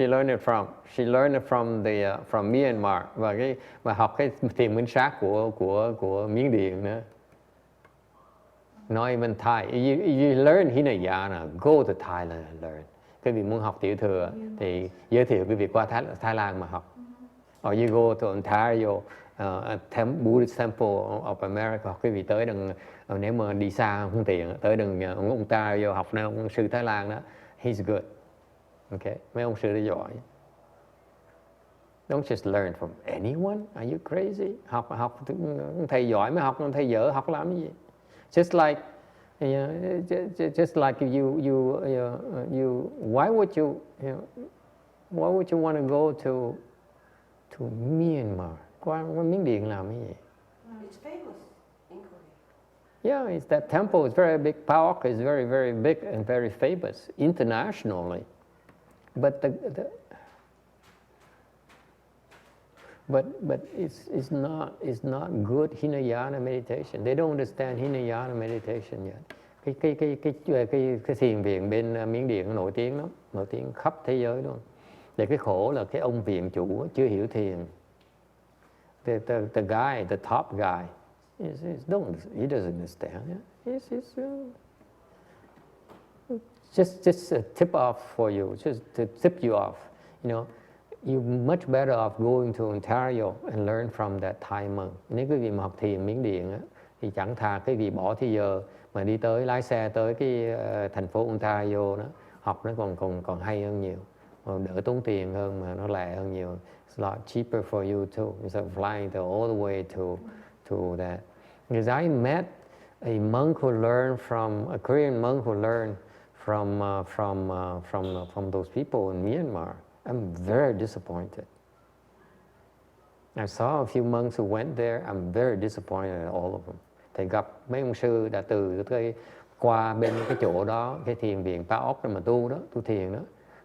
learned it from. She learned it from Myanmar, và học cái thiền minh sát của Miến Điện nữa. Not even Thai. You learn Hinayana, go to Thailand and learn. Quý vị muốn học tiểu thừa thì giới thiệu quý vị qua Thái Lan mà học. Or you go to Ontario, Buddhist Temple of America. Quý vị tới đừng, nếu mà đi xa không tiện, tới đừng Ontario học nơi ông sư Thái Lan đó. He's good. Okay, mấy ông sư đó giỏi. Don't just learn from anyone. Are you crazy? Học thầy giỏi mới học, thầy dở học làm gì? Just like, just like if you, why would you want to go to Myanmar? Qua Miến Điện làm cái gì? It's famous in Korea. Yeah, it's that temple is very big. PAOK is very, very big and very famous internationally. But But it's not good Hinayana meditation. They don't understand Hinayana meditation yet. Cái thiền viện bên Miến Điện nổi tiếng lắm, nổi tiếng khắp thế giới luôn. Để cái khổ là cái ông viện chủ chưa hiểu thiền. The guy, the top guy, he doesn't understand. Just a tip off for you, just to tip you off, you know. You're much better off going to Ontario and learn from that Thai monk. Nếu quý vị mà học thiền Miến Điện á, thì chẳng thà quý vị bỏ thì giờ mà đi tới lái xe tới cái thành phố Ontario đó, học nó còn hay hơn nhiều, đỡ tốn tiền hơn mà nó lẹ hơn nhiều. It's a lot cheaper for you too. Instead of flying all the way to that. Because I met a monk who learned from a Korean monk who learned from those people in Myanmar. I'm very disappointed. I saw a few monks who went there. I'm very disappointed in all of them. Thầy gặp mấy ông sư đã từ qua bên cái chỗ đó, cái thiền viện PAOK mà tu thiền đó.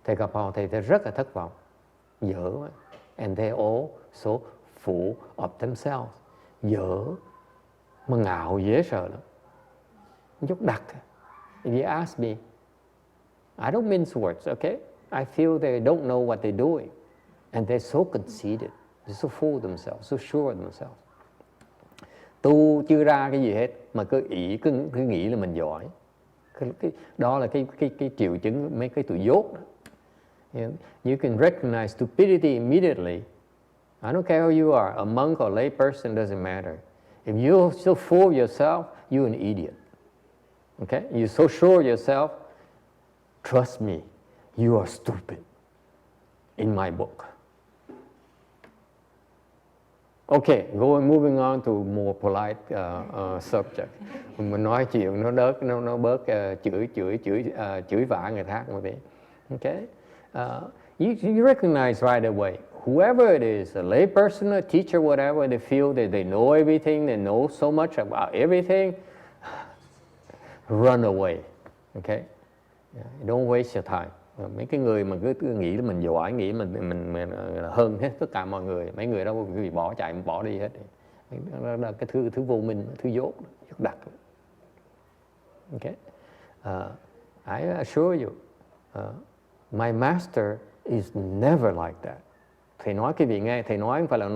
Thầy gặp họ, thầy rất là thất vọng. Dở quá. And they're all so full of themselves. Dở mà ngạo dễ sợ lắm. Dốt đặc. If you ask me, I don't mince words, okay? I feel they don't know what they're doing. And they're so conceited. They're so full of themselves, so sure of themselves. Tu chưa ra cái gì hết mà cứ nghĩ là mình giỏi. Đó là cái triệu chứng mấy cái tụi dốt đó. You can recognize stupidity immediately. I don't care who you are, a monk or lay person, doesn't matter. If you're so full of yourself, you're an idiot. Okay? You're so sure of yourself, trust me, you are stupid. In my book. Okay, moving on to more polite subject. Mình nói chuyện nó bớt chửi vả người khác một tí. Okay, you recognize right away. Whoever it is, a lay person, a teacher, whatever, they feel that they know everything, they know so much about everything. Run away. Okay, don't waste your time. Mấy cái người mà cứ nghĩ là mình giỏi, nghĩ mình hơn hết tất cả mọi người, mấy người đó bị bỏ chạy, bỏ đi hết. Đó là cái thứ vô minh, thứ dốt đặc. Okay, I assure you, my master is never like that. Thầy nói cái vị nghe, thầy nói không phải là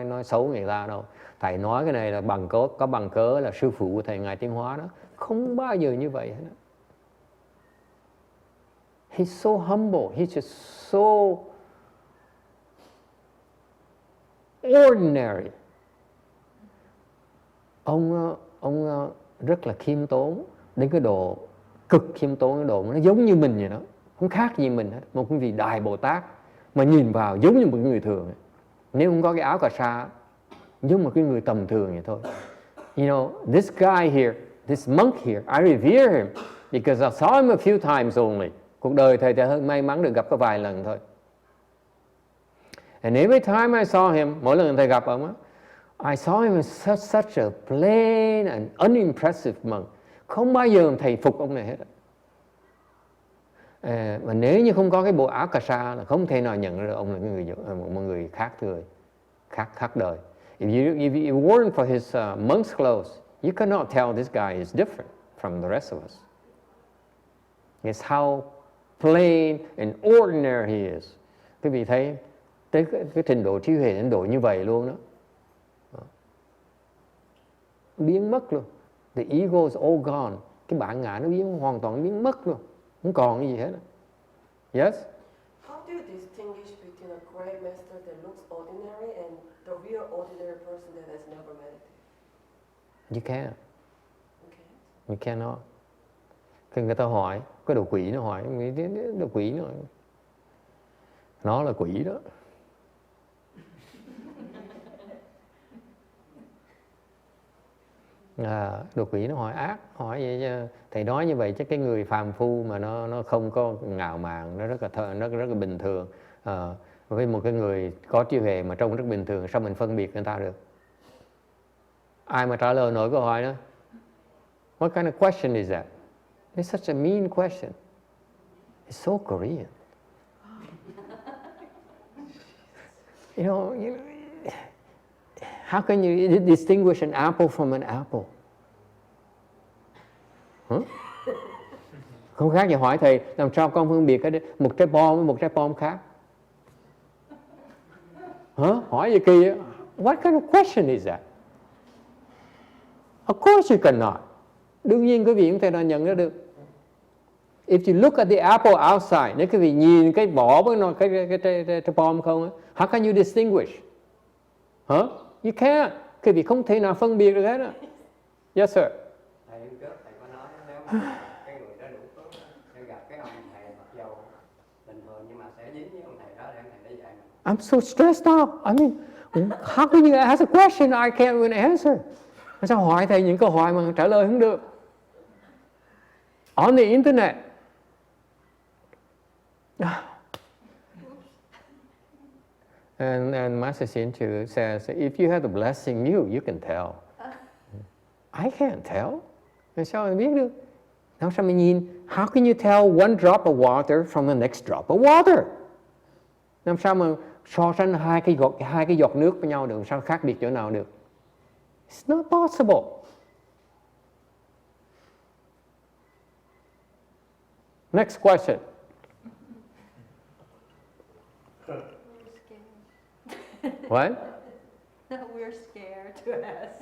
nói xấu người ta đâu. Thầy nói cái này là có bằng cớ là sư phụ của thầy Ngài Tiến Hóa đó, không bao giờ như vậy hết. He's so humble. He's just so ordinary. Ông rất là khiêm tốn, đến cái độ cực khiêm tốn, cái độ nó giống như mình vậy đó, không khác gì mình hết. Một cái vị Đại Bồ Tát mà nhìn vào giống như một người thường. Nếu không có cái áo cà sa, giống một cái người tầm thường vậy thôi. You know, this guy here, this monk here, I revere him because I saw him a few times only. Cuộc đời thầy hơi may mắn được gặp có vài lần thôi. And every time I saw him, mỗi lần thầy gặp ông á, I saw him as such a plain and unimpressive monk. Không bao giờ thầy phục ông này hết. Mà nếu như không có cái bộ áo cà sa là không thể nào nhận ra ông là một người khác người khác đời. If you weren't for his monk's clothes, you cannot tell this guy is different from the rest of us. It's how plain and ordinary he is. Quý vị thấy tới cái trình độ trí huệ đến độ như vậy luôn đó. Biến mất luôn. The ego is all gone. Cái bản ngã nó hoàn toàn biến mất luôn. Không còn cái gì hết. Yes? How do you distinguish between a great master that looks ordinary and the real ordinary person that has never meditated? You can't. Okay. You cannot. Khi người ta hỏi, có đồ quỷ nó hỏi, đồ quỷ nó là quỷ đó. Đồ quỷ nó hỏi ác, hỏi vậy thầy nói như vậy chắc cái người phàm phu mà nó không có ngạo mạn, nó rất là bình thường. Với một cái người có trí huệ mà trông rất bình thường, sao mình phân biệt người ta được? Ai mà trả lời nổi câu hỏi đó? What kind of question is that? It's such a mean question. It's so Korean. You know, how can you distinguish an apple from an apple? Không khác gì hỏi thầy, làm sao con phân biệt một trái bom với một trái bom khác? Hỏi gì kỳ á? What kind of question is that? Of course you cannot. Đương nhiên quý vị không thể nào nhận ra được. If you look at the apple outside, nếu quý vị nhìn cái vỏ với nó cái bom không, how can you distinguish? You can't. Quý vị không thể nào phân biệt được hết á. Yes sir. Thầy trước thầy có nói nếu mà cái người đó đủ phước sẽ gặp cái ông thầy mặc dầu bình thường nhưng mà sẽ dính với ông thầy đó để ông thầy để dạy mình. I'm so stressed out. I mean, how can you ask a question I can't even answer? Sao hỏi thầy những câu hỏi mà trả lời không được? On the internet. And Master Hsien Chu says, if you have the blessing, you can tell. I can't tell. Làm sao mình biết được? Làm sao mình nhìn? How can you tell one drop of water from the next drop of water? Làm sao mà so sánh hai cái giọt nước với nhau được? Làm sao khác biệt chỗ nào được? It's not possible. Next question. We're scared. What? No, we're scared to ask.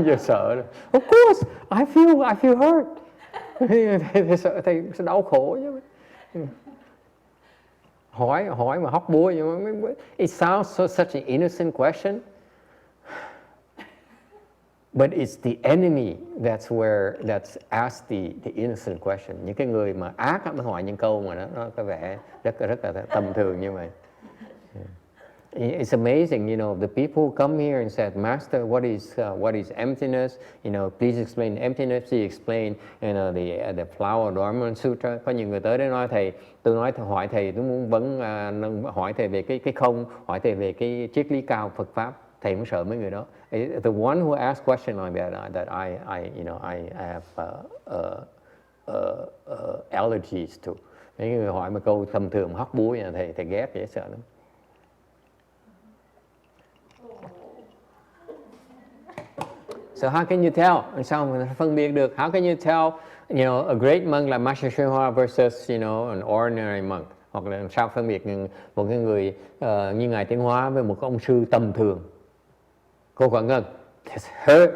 Giờ sợ rồi. Of course, I feel hurt. Thầy sợ thầy sẽ đau khổ chứ. Hỏi mà hóc búa. It sounds such an innocent question. But it's the enemy that's asked the innocent question. Những cái người mà ác mới hỏi những câu mà nó có vẻ rất là tầm thường như vậy. It's amazing, you know, the people come here and said, Master, what is emptiness? You know, please explain emptiness. He explained, you know, the flower Dharma Sutra. Có nhiều người tới để nói thầy, tôi hỏi thầy, tôi muốn hỏi thầy về cái không, hỏi thầy về cái triết lý cao Phật pháp. Thầy cũng sợ mấy người đó. The one who asked question like that I have allergies to. Mấy người hỏi một câu thầm thường hóc búa nhà thầy ghét dễ sợ lắm. So how can you tell? Sao mình phân biệt được? How can you tell, you know, a great monk like Master Xuan versus, you know, an ordinary monk? Hoặc là sao phân biệt một cái người như Ngài Tiến Hóa với một ông sư tầm thường? Cô Quảng Ngân,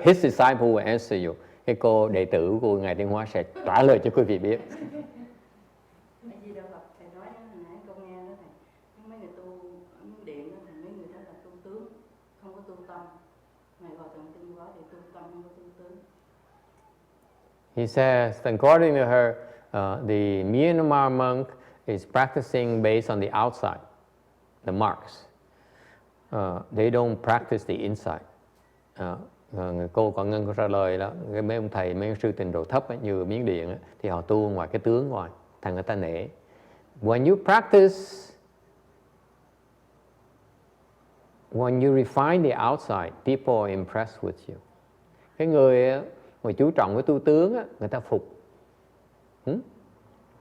his disciple will answer you. Cái cô đệ tử của Ngài Tiến Hóa sẽ trả lời cho quý vị biết. Thầy nói hồi nãy con nghe đó thầy, mấy người tu ở điện đó, thầy mấy người đó là tu tướng, không có tu tâm. Ngài Hòa Thượng Tinh Hóa thì tu tâm không có tu tướng. He says, according to her, the Myanmar monk is practicing based on the outside, the marks. They don't practice the inside. Cô Quảng Ngân có trả lời đó, mấy ông thầy, mấy ông sư trình độ thấp ấy, như Miến Điện ấy, thì họ tu ngoài cái tướng ngoài, thành người ta nể. When you practice, when you refine the outside, people are impressed with you. Cái người mà chú trọng với tu tướng á, người ta phục.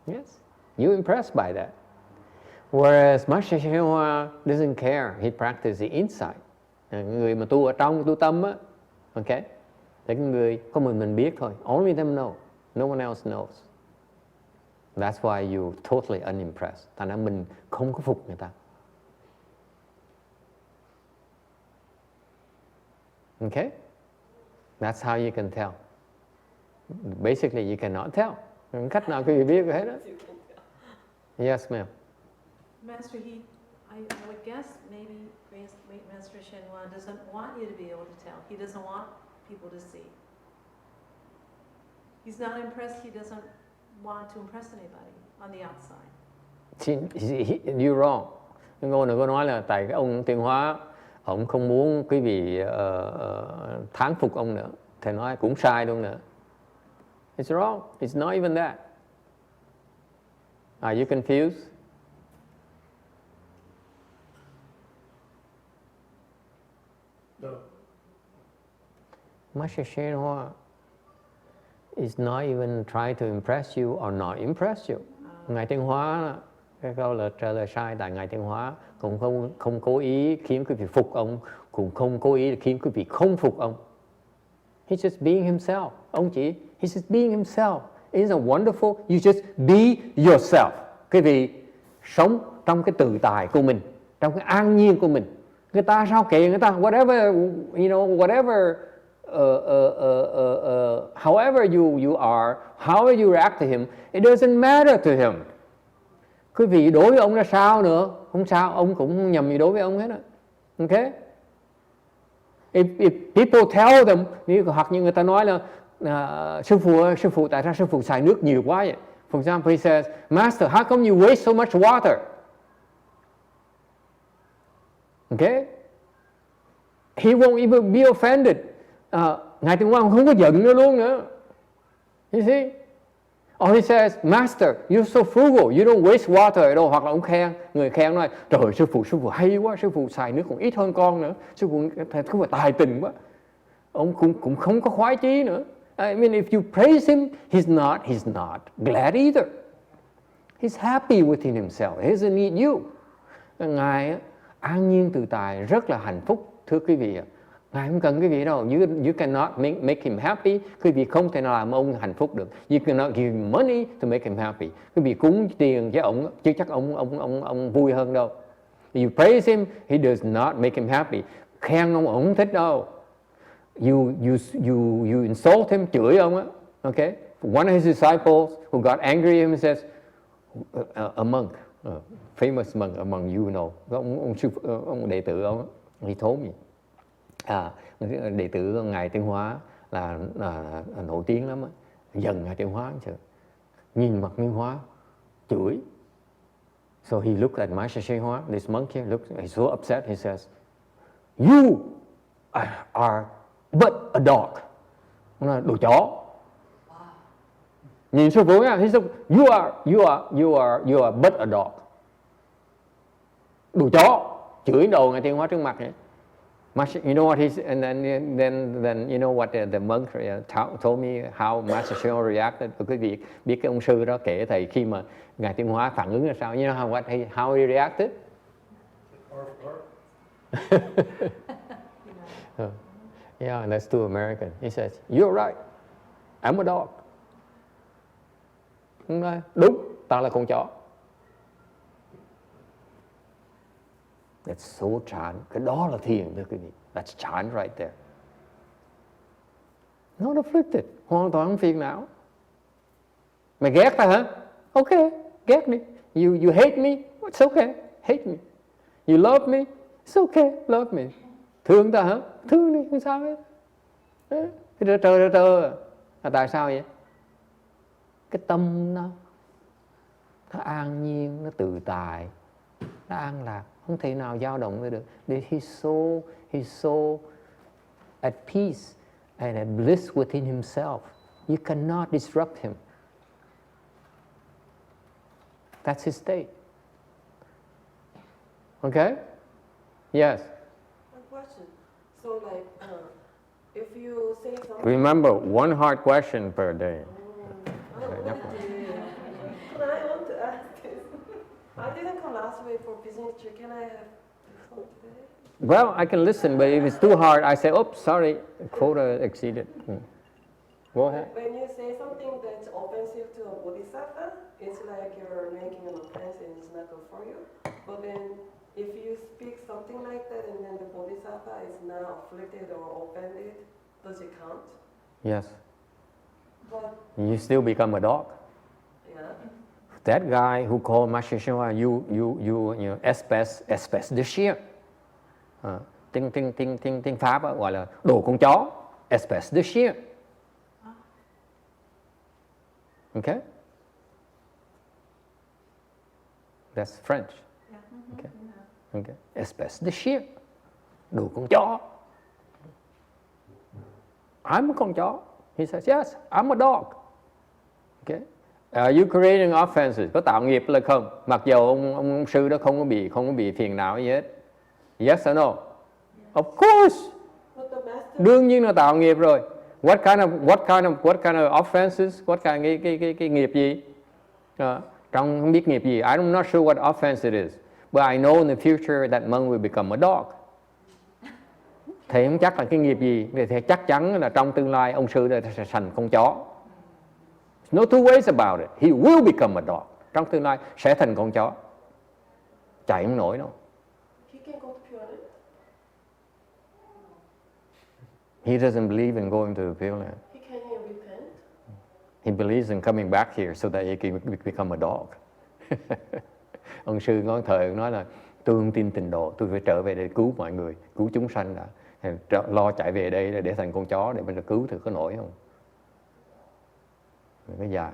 Yes, you're impressed by that. Whereas Master YongHua doesn't care, he practices the inside. Người mà tu ở trong, tu tâm á, ok? Thì cái người có mình biết thôi, only them know, no one else knows. That's why you're totally unimpressed. Thành ra mình không có phục người ta. Okay? That's how you can tell. Basically, you cannot tell. Cách nào quý vị biết hết đó. Yes, ma'am. Master, I would guess maybe Master Xuan doesn't want you to be able to tell. He doesn't want people to see. He's not impressed. He doesn't want to impress anybody on the outside. You're wrong. Ngô đừng có nói là tại cái ông Tiến Hóa, ông không muốn quý vị thán phục ông nữa. Thầy nói cũng sai luôn nữa. It's wrong. It's not even that. Are you confused? No. Master YongHua is not even trying to impress you or not impress you. Ngài Tiến Hóa, cái câu là trả lời sai, tại Ngài Tiến Hóa cũng không cố ý khiến quý vị phục ông, cũng không cố ý khiến quý vị không phục ông. He's just being himself. Ông chỉ, he's just being himself. Isn't it wonderful? You just be yourself. Quý vị sống trong cái tự tại của mình, trong cái an nhiên của mình. Người ta sao kệ người ta, whatever, you know, whatever, however you are, however you react to him, it doesn't matter to him. Quý vị đối với ông là sao nữa, không sao, ông cũng không nhầm gì đối với ông hết á. Okay? If people tell them, hoặc như người ta nói là sư phụ tại sao sư phụ xài nước nhiều quá vậy? For example, he says, Master, how come you waste so much water? Okay? He won't even be offended. Ngài Tiến Hóa không có giận nữa luôn nữa. You see? Or he says, Master, you're so frugal, you don't waste water at all. Hoặc là ông khen, người khen nói, trời sư phụ hay quá, sư phụ xài nước còn ít hơn con nữa. Sư phụ không phải tài tình quá. Ông cũng không có khoái chí nữa. I mean, if you praise him, he's not glad either. He's happy within himself. He doesn't need you. Ngài an nhiên tự tại, rất là hạnh phúc, thưa quý vị. Ngài không cần quý vị đâu. You cannot make him happy. Quý vị không thể nào làm ông hạnh phúc được. You cannot give him money to make him happy. Quý vị cúng tiền cho ông, chứ chắc ông vui hơn đâu. You praise him, he does not make him happy. Khen ông không thích đâu. You insult him, chửi ông á. Okay? One of his disciples who got angry at him and says, a monk, famous monk among you know, ông đệ tử ông, he told me, đệ tử Ngài Tiến Hóa là nổi tiếng lắm á, giận Ngài Tiến Hóa chứ, nhìn mặt Tiến Hóa, chửi. So he looked at Master YongHua, this monk here, he's so upset, he says, you are but a dog. Ông nói, đồ chó. Nhìn sư phụ nha, he said, you are but a dog. Đồ chó, chửi đầu Ngài Tiến Hóa trước mặt ấy. You know what he's, and then you know what the monk told me how Master YongHua reacted. Quý vị biết cái ông sư đó kể thầy khi mà Ngài Tiến Hóa phản ứng là sao? You know how he reacted? Yeah, and that's too American. He says, you're right, I'm a dog. Ông nói, đúng, tao là con chó. That's so chán. Cái đó là thiền thưa quý vị. That's chán right there. Not afflicted. Hoàn toàn không phiền não. Mày ghét ta hả? Ok, ghét đi. You hate me? It's okay, hate me. You love me? It's okay, love me. Thương ta hả? Thương đi, không sao hết. Cái trơ. Tại sao vậy? Cái tâm nó an nhiên, nó tự tại, nó an lạc, không thể nào dao động được. He's so at peace and at bliss within himself. You cannot disrupt him. That's his state. Okay? Yes. One question. So like, if you say something... Remember, one hard question per day. Can I I didn't come last week for business trip. Can I have this one today? Well, I can listen, but if it's too hard, I say, oops, sorry, quota exceeded. Go ahead. When you say something that's offensive to a bodhisattva, it's like you're making an offense and it's not good for you. But then if you speak something like that and then the bodhisattva is not afflicted or offended, does it count? Yes. But You still become a dog. yeah. That guy who called Master Xuan, you espèce de chien. Tiếng Pháp gọi là đồ con chó, espèce de chien. Okay? That's French. Okay. Okay. Espèce de chien. Đồ con chó. I'm a con chó. He says, yes, I'm a dog. Okay. Are you creating offenses? Có tạo nghiệp là không? Mặc dầu ông sư đó không có bị phiền não gì hết. Yes or no? Of course. But the master, Đương nhiên là tạo nghiệp rồi. What kind of offenses? What kind cái nghiệp gì? Trong không biết nghiệp gì. I'm not sure what offense it is. But I know in the future that monk will become a dog. Thầy không chắc là cái nghiệp gì. Thầy chắc chắn là trong tương lai ông sư sẽ thành con chó. No two ways about it. He will become a dog. Trong tương lai sẽ thành con chó. Chạy không nổi đâu. he can go to Pure Land. He doesn't believe in going to the Pure Land. He can repent. He believes in coming back here so that he can become a dog. Ông sư có thời nói là tôi không tin tịnh độ, tôi phải trở về để cứu mọi người, cứu chúng sanh đã. Lo chạy về đây để thành con chó để mình cứu thì có nổi không? Cái dài.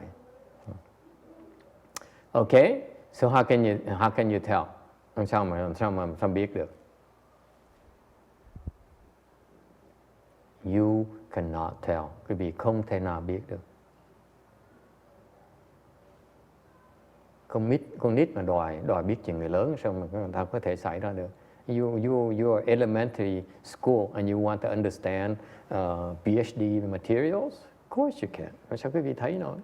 Okay, so how can you tell? Làm sao mà biết được? You cannot tell. Quý vị không thể nào biết được. Con nít mà đòi biết chuyện người lớn, sao mà người ta có thể xảy ra được? You are elementary school and you want to understand PhD materials? Of course you can. Sao quý vị thấy nói?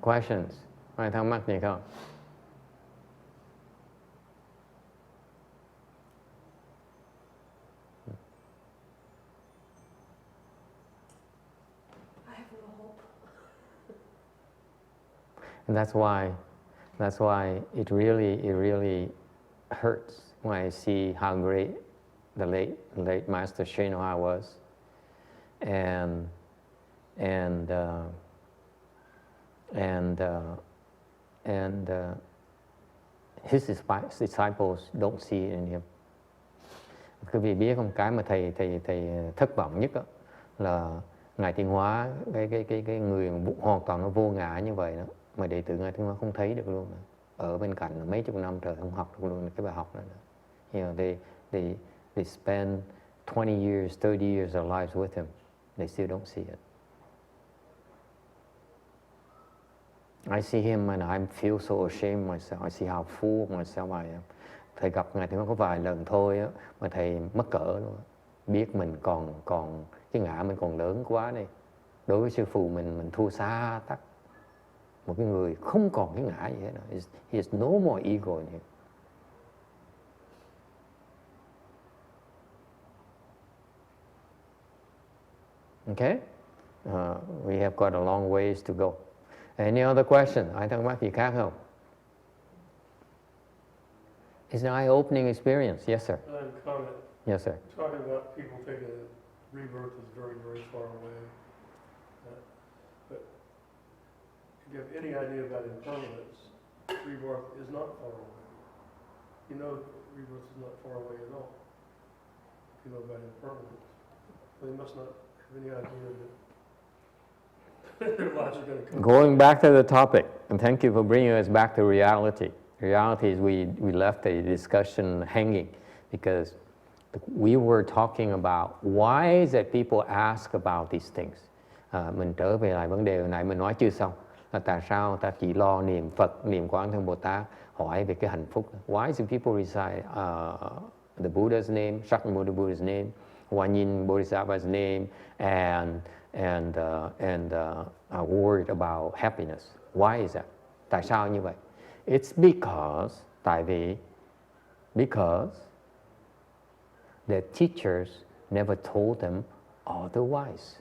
Questions? Ai thắc mắc gì không? I have no hope. And that's why it really hurts when I see how great the late Master YongHua was, and his disciples don't see it in him. Quý vị biết không, cái mà thầy thất vọng nhất đó, là Ngài Tiến Hóa, cái người hoàn toàn nó vô ngã như vậy đó, mà đệ tử Ngài Tiến Hóa không thấy được luôn đó. Ở bên cạnh mấy chục năm trời không học được luôn cái bài học đó. You know, they spend 20 years, 30 years of lives with him. They still don't see it. I see him and I feel so ashamed of myself. I see how full of myself I am. Thầy gặp Ngài Tiến Hóa có vài lần thôi á, mà thầy mắc cỡ luôn. Biết mình còn cái ngã mình còn lớn quá đây. Đối với sư phụ mình thua xa tắc. Một cái người không còn cái ngã gì hết. He has no more ego in him. Okay? We have got a long ways to go. Any other question? Ai thắc mắc gì khác không? It's an eye-opening experience. Yes, sir. Comment. Yes, sir. Talking about people thinking that rebirth is very, very far away. But if you have any idea about impermanence, rebirth is not far away. You know rebirth is not far away at all. If you know about impermanence. They must not have any idea that their lives are going to come. Going back to the topic, and thank you for bringing us back to reality. Reality is we left the discussion hanging because we were talking about why is it people ask about these things. Mình trở về lại vấn đề hồi nãy mình nói chưa xong, là tại sao ta chỉ lo niệm Phật, niệm Quán Thân Bồ Tát, hỏi về cái hạnh phúc. Why do people recite the Buddha's name, Shakyamuni Buddha's name, Guanyin Bodhisattva's name, are worried about happiness. Why is that? Tại sao như vậy? It's because the teachers never told them otherwise.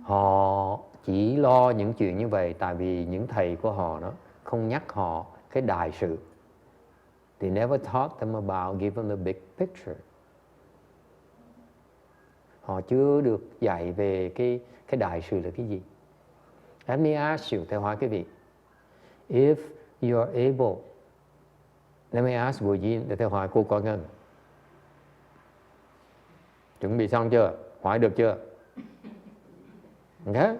Họ chỉ lo những chuyện như vậy tại vì những thầy của họ đó không nhắc họ cái đại sự. They never taught them about, give them the big picture. Họ chưa được dạy về cái đại sự là cái gì. Let me ask you, thầy hỏi quý vị, if you are able, let me ask Bùi Duyên, để thầy hỏi cô Con Ngân. Chuẩn bị xong chưa? Hỏi được chưa? Okay?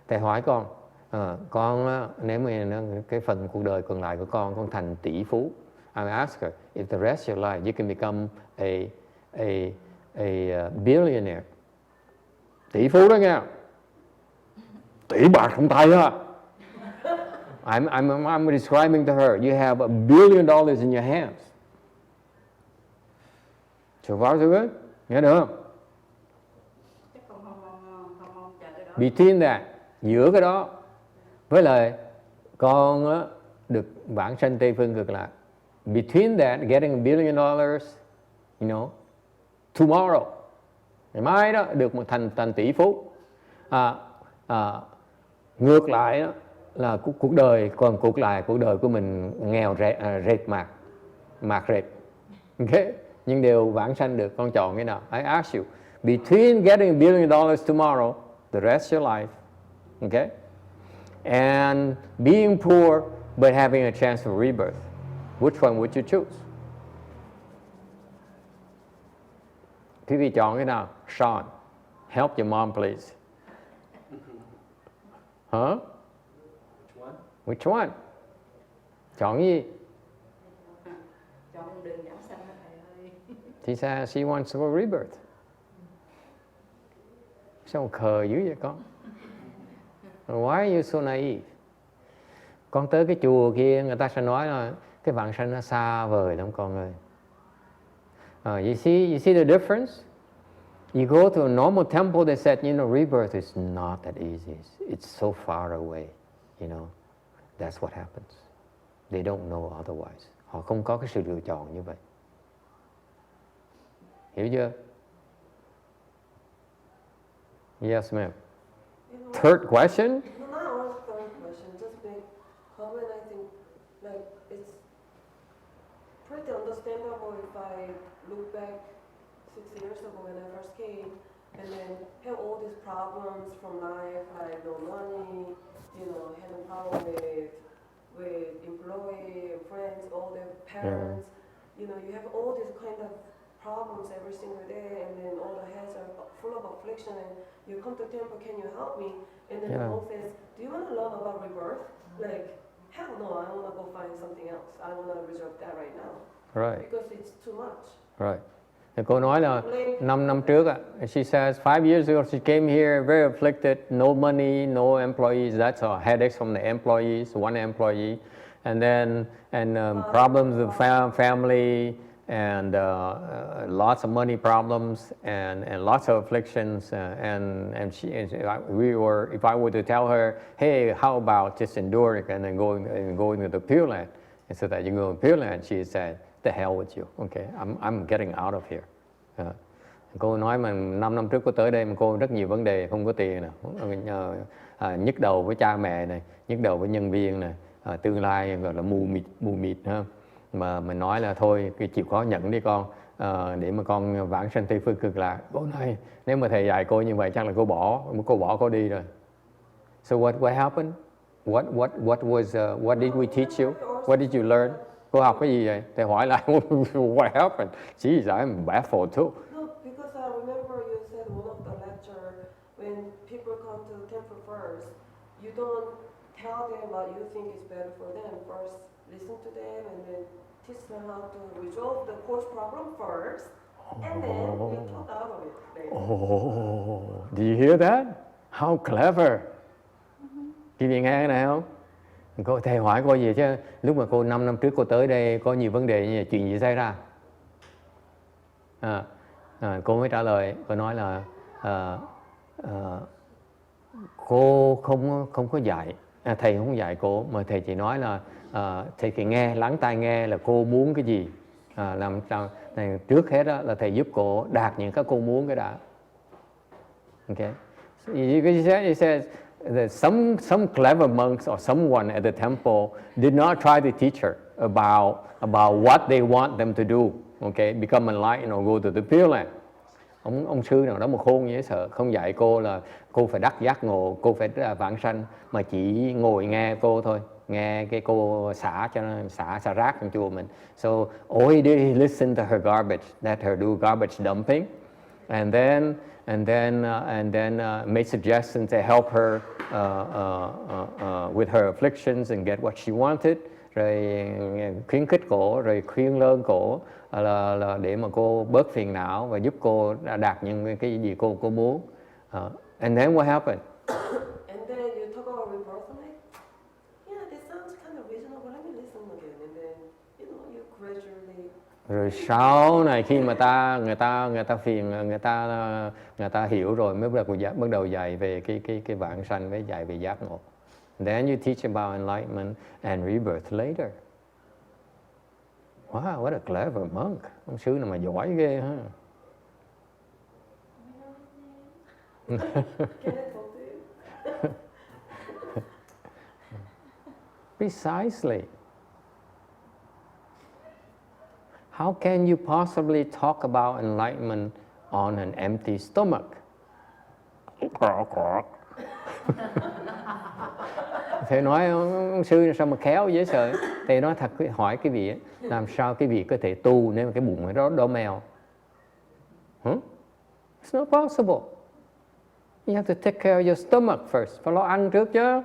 Thầy hỏi con, con nếu mà cái phần cuộc đời còn lại của con thành tỷ phú, I ask her, if the rest of your life you can become a billionaire, tỷ phú đó nghe, tỷ bạc trong tay á. I'm describing to her, you have $1 billion in your hands. So far so good? Nghe được không? Between that, giữa cái đó với lại con á, được vãng sanh Tây phương cực lạc. Between that, getting $1 billion, you know, tomorrow, ngày mai đó được một thành tỷ phú. Ngược lại đó là cuộc đời, còn cuộc đời của mình nghèo rệt mạc rệt. Okay? Nhưng đều vãng sanh được, con chọn cái nào? I ask you, between getting $1 billion tomorrow, the rest of your life, okay, and being poor but having a chance of rebirth, which one would you choose? Quý vị chọn cái nào? Xuan, help your mom please. Huh? Which one? Chọn gì? Chọn con đường giảm sanh đó thầy ơi. She said she wants to go rebirth. Sao khờ dữ vậy con? Why are you so naive? Con tới cái chùa kia người ta sẽ nói là cái vãng sanh nó xa vời lắm con ơi. You see the difference? You go to a normal temple, they said, you know, rebirth is not that easy. It's so far away, you know. That's what happens. They don't know otherwise. Họ không có cái sự lựa chọn như vậy. Hiểu chưa? Yes, ma'am. Third question? No, not third question. Just big comment. I think like it's pretty understandable if I look back 6 years ago when I first came, and then have all these problems from life, like no money, you know, having problem with employee, friends, all the parents. You know, you have all these kind of problems every single day, and then all the heads are full of affliction, and you come to temple, can you help me? And then the monk says, do you want to learn about rebirth? Like, hell no, I want to go find something else. I want to reserve that right now. Right. Because it's too much. Right. Thì cô nói là 5 năm trước, she says 5 years ago she came here very afflicted, no money, no employees. That's a headaches from the employees, one employee, and then problems with family, and lots of money problems, and lots of afflictions, and she, if I were to tell her, hey, how about just endure it and then going to the Pure Land, and so that you go to Pure Land, she said, the hell with you, okay, I'm getting out of here. Cô nói mà 5 năm trước cô tới đây mà cô rất nhiều vấn đề, không có tiền nè, nhức đầu với cha mẹ này, nhức đầu với nhân viên này, tương lai gọi là mù mịt ha. Mà mình nói là thôi, cái chịu khó nhận đi con, để mà con vãng sanh Tây phương cực lạc. Cô nói nếu mà thầy dạy cô như vậy chắc là cô bỏ cô đi rồi. So what happened? What did we teach you? What did you learn? Cô học cái gì vậy? Thầy hỏi lại, what happened? Geez, I'm baffled too. No, because I remember you said one of the lecture, when people come to the temple first, you don't tell them what you think is better for them. First, listen to them and then teach them how to resolve the course problem first, and then you talk out of it later. Oh, do you hear that? How clever. Chị nghe cái này không? Cô thầy hỏi cô gì chứ lúc mà cô 5 năm trước cô tới đây có nhiều vấn đề như vậy, chuyện gì xảy ra? Cô mới trả lời, cô nói là cô không có dạy, thầy không dạy cô, mà thầy chỉ nói là thầy chỉ nghe, lắng tai nghe là cô muốn cái gì, làm sao này, trước hết đó là thầy giúp cô đạt những cái cô muốn cái đã. Okay, so he says that some clever monks or someone at the temple did not try to teach her about what they want them to do. Okay, become enlightened or go to the Pure Land. Ông sư nào đó một khôn dễ sợ, không dạy cô là cô phải đắc giác ngộ, cô phải vãng sanh, mà chỉ ngồi nghe cô thôi, nghe cái cô xả cho nó xả rác trong chùa mình. So all he did, he listened to her garbage, let her do garbage dumping, and then made suggestions to help her with her afflictions and get what she wanted. Rồi khuyến khích cổ, rồi khuyên lơn cổ là để mà cô bớt phiền não và giúp cô đạt những cái gì cô muốn. And then what happened? And then you talk about rebirth, I'm like, yeah, this sounds kind of reasonable. Let me listen again. And then, you gradually. Rồi sau này khi mà người ta phiền, người ta hiểu rồi mới bắt đầu dạy về cái vãng sanh, với dạy về giác ngộ. Then you teach about enlightenment and rebirth later. Wow, what a clever monk. Ông sư nào mà giỏi ghê ha. Can I talk to you? Precisely. How can you possibly talk about enlightenment on an empty stomach? Thầy nói ông sư sao mà khéo dễ sợ. Thầy nói thật, hỏi cái vị làm sao cái vị có thể tu nếu mà cái bụng nó đổ mèo? It's not possible. You have to take care of your stomach first. Phải lo ăn trước chứ.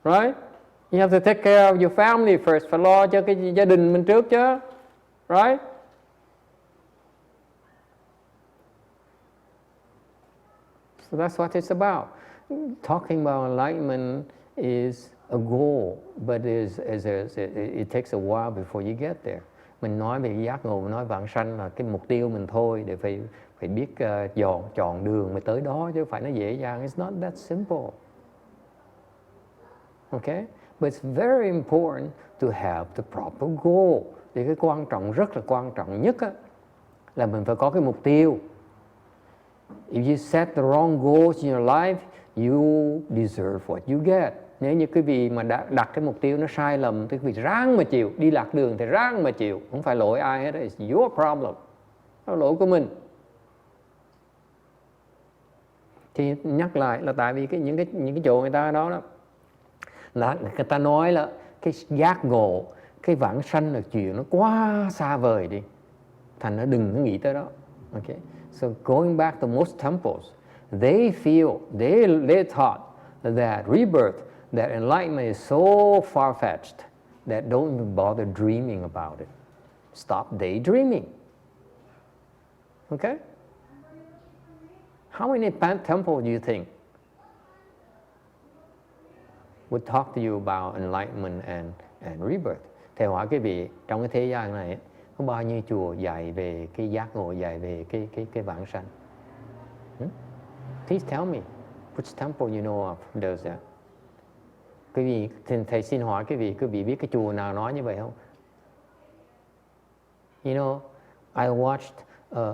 Right? You have to take care of your family first. Phải lo cho cái gia đình mình trước chứ. Right? So that's what it's about. Talking about enlightenment is a goal, but it takes a while before you get there. Mình nói về giác ngộ, mình nói vãng sanh là cái mục tiêu mình thôi, để phải biết chọn đường mà tới đó, chứ không phải nó dễ dàng. It's not that simple. Okay? But it's very important to have the proper goal. Thì cái quan trọng, rất là quan trọng nhất á, là mình phải có cái mục tiêu. If you set the wrong goals in your life, you deserve what you get. Nếu như quý vị mà đặt cái mục tiêu nó sai lầm thì quý vị ráng mà chịu, đi lạc đường thì ráng mà chịu, không phải lỗi ai hết, it's your problem, nó lỗi của mình. Thì nhắc lại là tại vì những cái chỗ người ta đó là người ta nói là cái giác ngộ, cái vãng sanh là chuyện nó quá xa vời đi, thành nó đừng có nghĩ tới đó. Okay? So going back to most temples, they thought that rebirth, that enlightenment is so far-fetched that don't even bother dreaming about it. Stop daydreaming. Okay? How many temples do you think would talk to you about enlightenment and rebirth? Thầy hỏi cái vị, trong cái thế gian này có bao nhiêu chùa dạy về cái giác ngộ, dạy về cái vãng sanh? Please tell me, which temple you know of does that? Quý vị, thầy xin hỏi quý vị biết cái chùa nào nói như vậy không? You know, I watched a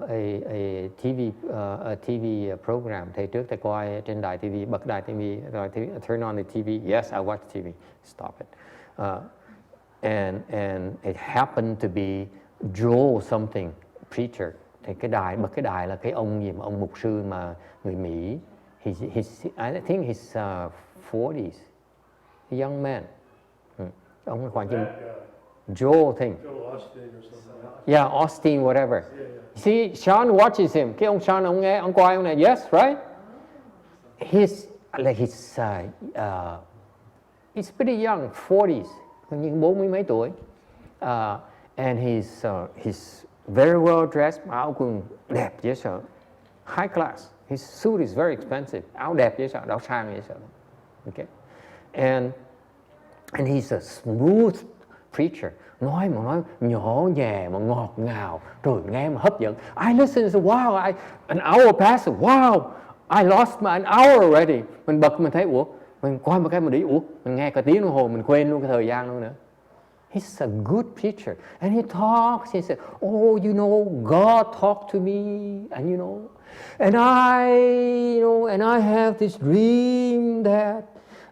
TV program. Thầy trước thầy coi trên đài TV, bật đài TV, rồi turn on the TV. Yes, I watch TV. Stop it. And it happened to be Joel something preacher. Thì bật cái đài là cái ông gì mà ông mục sư mà người Mỹ. I think he's 40s. A young man. Ông khoảng chừng Joel thing. Joel Austin or something. Yeah, Austin, whatever. Yeah. See, Xuan watches him. Cái ông Xuan, ông nghe, ông coi ông này, yes, right? He's pretty young, 40s, những 40 mấy tuổi. And he's very well dressed, áo quần đẹp dễ sợ. High class. His suit is very expensive. Áo đẹp dễ sợ, áo sang dễ sợ. Okay. And he's a smooth preacher, nói nhỏ nhẹ mà ngọt ngào, rồi nghe mà hấp dẫn. I listen and say, wow, an hour passed, wow, I lost an hour already. Mình bật mình thấy, ủa, mình coi một cái mình đi, ủa, mình nghe cả tiếng đồng hồ mình quên luôn cái thời gian luôn nữa. He's a good preacher, and he talks. He said, "Oh, you know, God talked to me, and you know, and I have this dream that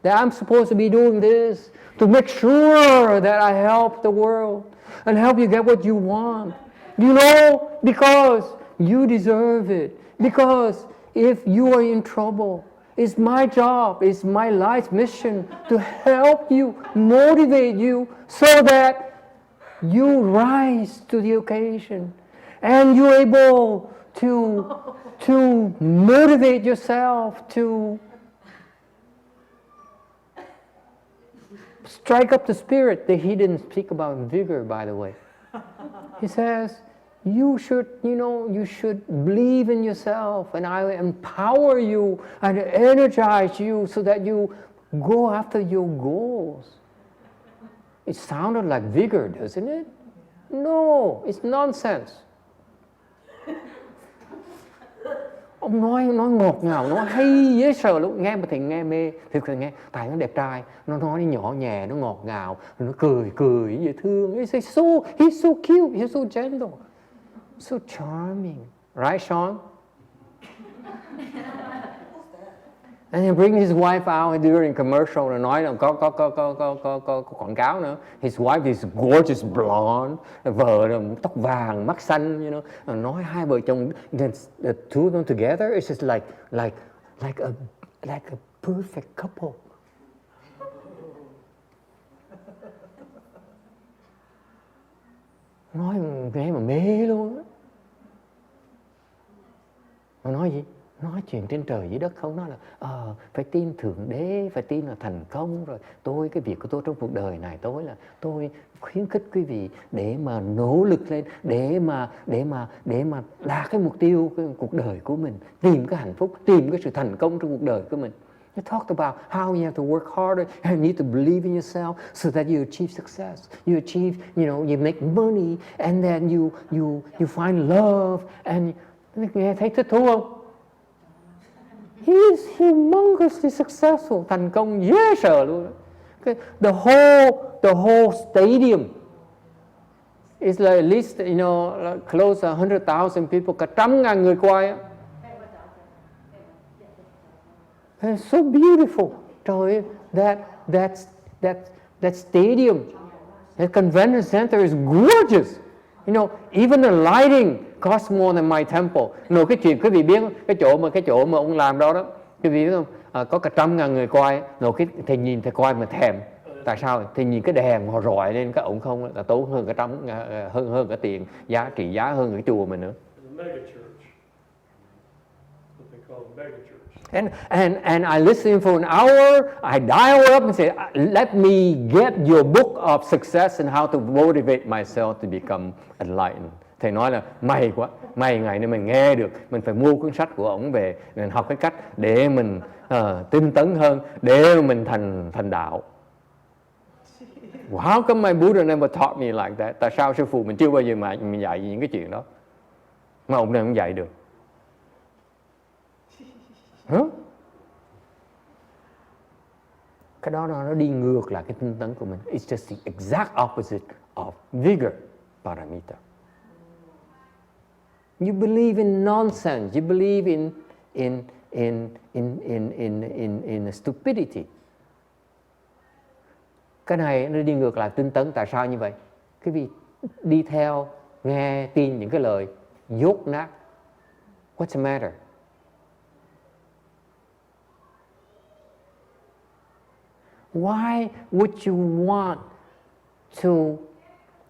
I'm supposed to be doing this to make sure that I help the world and help you get what you want. You know, because you deserve it. Because if you are in trouble, it's my job, it's my life mission to help you, motivate you so that you rise to the occasion and you're able to motivate yourself to strike up the spirit." He didn't speak about vigor, by the way. He says, you should believe in yourself, and I will empower you and energize you so that you go after your goals. It sounded like vigor, doesn't it? No, it's nonsense. Ông nói ngọt ngào, nó hay dễ sợ luôn. Nghe mà thì nghe mê, thì nghe tại nó đẹp trai, nó nói nhỏ nhẹ, nó ngọt ngào, nó cười dễ thương. He's so cute, he's so gentle, so charming, right, Xuan? And he bring his wife out during commercial, rồi nói là có quảng cáo nữa. His wife is gorgeous blonde, vợ là tóc vàng, mắt xanh, you know. Nói hai vợ chồng, the two of them together, it's just like a perfect couple. Nói nghe mà mê luôn á. Mà nói gì? Nói chuyện trên trời dưới đất, không nói là phải tin Thượng Đế, phải tin là thành công rồi. Cái việc của tôi trong cuộc đời này, tôi khuyến khích quý vị để mà nỗ lực lên, để mà đạt cái mục tiêu cái cuộc đời của mình, tìm cái hạnh phúc, tìm cái sự thành công trong cuộc đời của mình. You talked about how you have to work harder and you need to believe in yourself so that you achieve success. You achieve, you make money and then you find love and nghe thấy thích thú không? He is humongously successful, thành công dễ sợ luôn. The whole stadium is like at least close 100,000 people, cả 100,000 người coi. It's so beautiful. Trời ơi, that stadium, that convention center is gorgeous. Even the lighting costs more than my temple. Cái chuyện quý vị biết cái chỗ mà ông làm đó quý vị biết không? Có cả 100,000 người coi. Thì nhìn thì coi mà thèm. Tại sao? Thì nhìn cái đèn họ rọi lên cái ổng không là tốn hơn cả hơn cả tiền, trị giá hơn cái chùa mình nữa. And I listen for an hour, I dial up and say, let me get your book of success and how to motivate myself to become enlightened. Thầy nói là may quá, may ngày nay mình nghe được, mình phải mua cuốn sách của ổng về, mình học cái cách để mình tinh tấn hơn, để mình thành đạo. How come my Buddha never taught me like that? Tại sao sư phụ mình chưa bao giờ mà mình dạy những cái chuyện đó, mà ông này không dạy được? Cái đó nó đi ngược lại cái tinh tấn của mình. It's just the exact opposite of vigor, paramita. You believe in nonsense. You believe in stupidity. Cái này nó đi ngược lại tinh tấn. Tại sao như vậy? Cái vì đi theo nghe tin những cái lời dốt nát. What's the matter? Why would you want to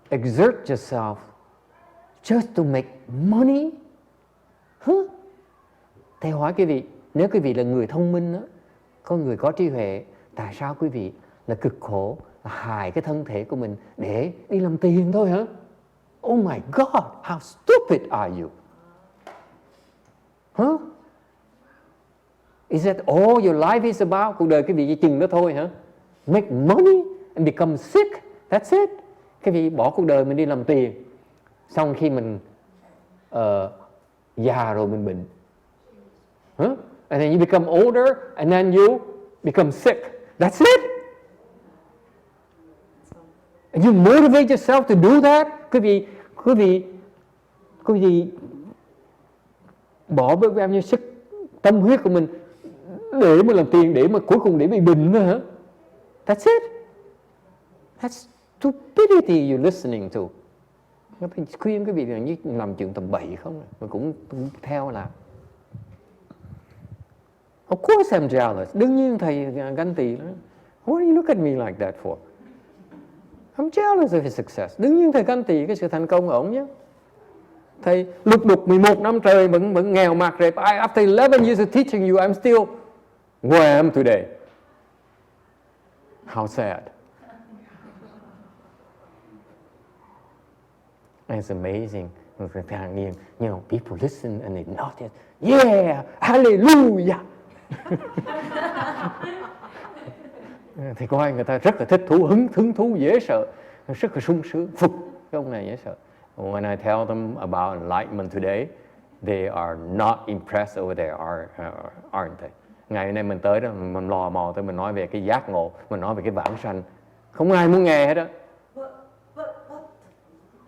exert yourself just to make money? Thầy hỏi quý vị, nếu quý vị là người thông minh đó, con người có trí huệ, tại sao quý vị là cực khổ, là hại cái thân thể của mình để đi làm tiền thôi hả? Oh my God, how stupid are you? Is that all your life is about? Cuộc đời quý vị chỉ chừng đó thôi hả? Make money and become sick. That's it. Cái vị bỏ cuộc đời mình đi làm tiền, xong khi mình già rồi mình bệnh. And then you become older and then you become sick. That's it. And you motivate yourself to do that. Quý vị bỏ bao nhiêu sức tâm huyết của mình để mà làm tiền, để mà cuối cùng để bị bệnh nữa hả? That's it. That's stupidity you're listening to. Nó phải khuyên cái vị là như làm chuyện tầm bậy không, mà cũng theo làm. Of course I'm jealous. Đương nhiên thầy ganh tị lắm. Why do you look at me like that for? I'm jealous of his success. Đương nhiên thầy ganh tị cái sự thành công của ổng nhé. Thầy lục đục 11 năm trời vẫn nghèo mạt rệp. After 11 years of teaching you, I'm still where I am today. How sad. It's amazing. You know, people listen and they nod. Yeah, hallelujah. Thì coi người ta rất là thích thú, hứng thú, dễ sợ, rất là sung sướng, phục cái ông này dễ sợ. When I tell them about enlightenment today, they are not impressed over there, aren't they? Ngày hôm nay mình tới đó, mình lò mò tới mình nói về cái giác ngộ, mình nói về cái vãng sanh, không ai muốn nghe hết đó. But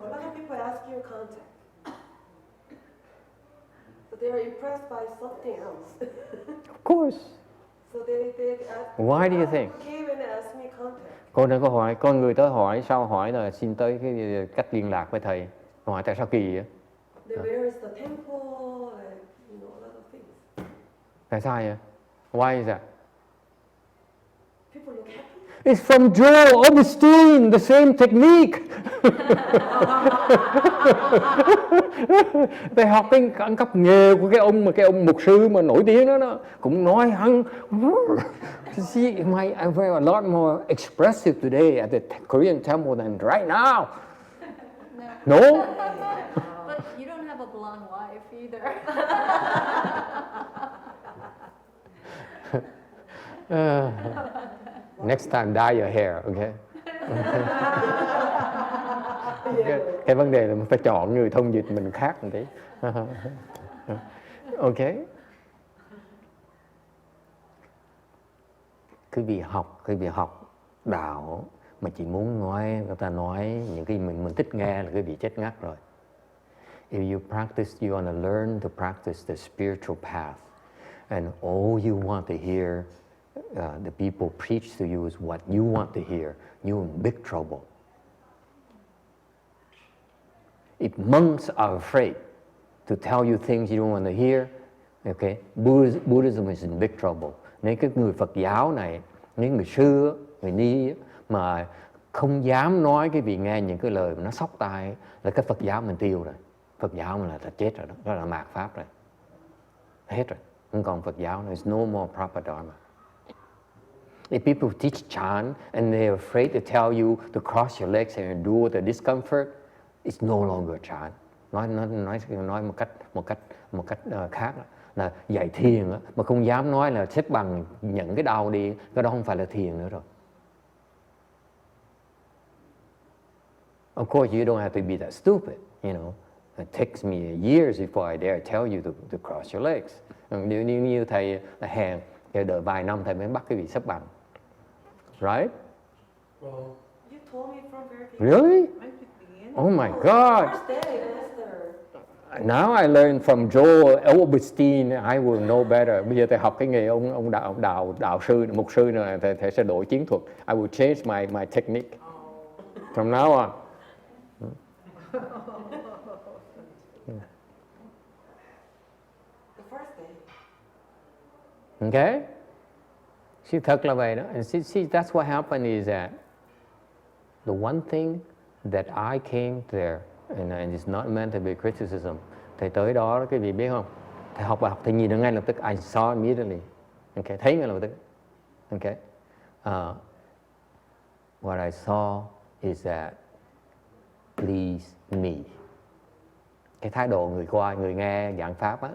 a lot of people ask you contact. So they are impressed by something else. Of course. So they ask. Why do you think? Came and asked me contact. Con đừng có hỏi, con người tới hỏi, sau hỏi là xin tới cái cách liên lạc với thầy. Hỏi tại sao kỳ vậy? Where is the temple and a lot of things. Tại sao vậy? Why is that? People look happy. It's from Joel Osteen, the same technique. Thầy học cái ăn cắp nghề của cái ông mục sư mà nổi tiếng đó, cũng nói hăng. See, I wear a lot more expressive today at the Korean temple than right now. No? But you don't have a blonde wife either. Next time dye your hair, okay? Cái vấn đề là mình phải chọn người thông dịch mình khác một tí. Okay? Quý vị học đạo mà chỉ muốn nói, người ta nói những cái mình thích nghe là quý vị chết ngắt rồi. If you practice, you want to learn to practice the spiritual path, and all you want to hear the people preach to you is what you want to hear, you're in big trouble. If monks are afraid to tell you things you don't want to hear, okay, Buddhism is in big trouble. Nếu cái người Phật giáo này, những người sư, người ni mà không dám nói cái vị nghe những cái lời mà nó sóc tai, là cái Phật giáo mình tiêu rồi. Phật giáo mình là chết rồi đó, đó là mạt pháp rồi. Hết rồi, không còn Phật giáo, there's no more proper Dharma. If people teach chant and they're afraid to tell you to cross your legs and endure the discomfort, it's no longer chant. Nói một cách khác là dạy thiền mà không dám nói là xếp bằng nhận cái đau đi, cái đó không phải là thiền nữa rồi. Of course, you don't have to be that stupid, you know. It takes me years before I dare tell you to cross your legs. Nếu như thầy là hèn, thì đợi vài năm thầy mới bắt cái vị xếp bằng. Right? Well, You told me from very beginning. Really? Right at the beginning. Oh my God! First day, master. Now I learned from Joel Osteen, I will know better. Bây giờ thầy học cái nghề ông đạo sư, mục sư này, thầy sẽ đổi chiến thuật. I will change my technique from now on. The first day. Okay? See, thật là vậy đó. And see, that's what happened is that the one thing that I came there, and it's not meant to be criticism. Thầy tới đó, cái gì biết không? Thầy học bài học, thầy nhìn nó ngay lập tức. I saw immediately. Okay, thấy ngay lập tức. Okay? What I saw is that please me. Cái thái độ người nghe giảng pháp á,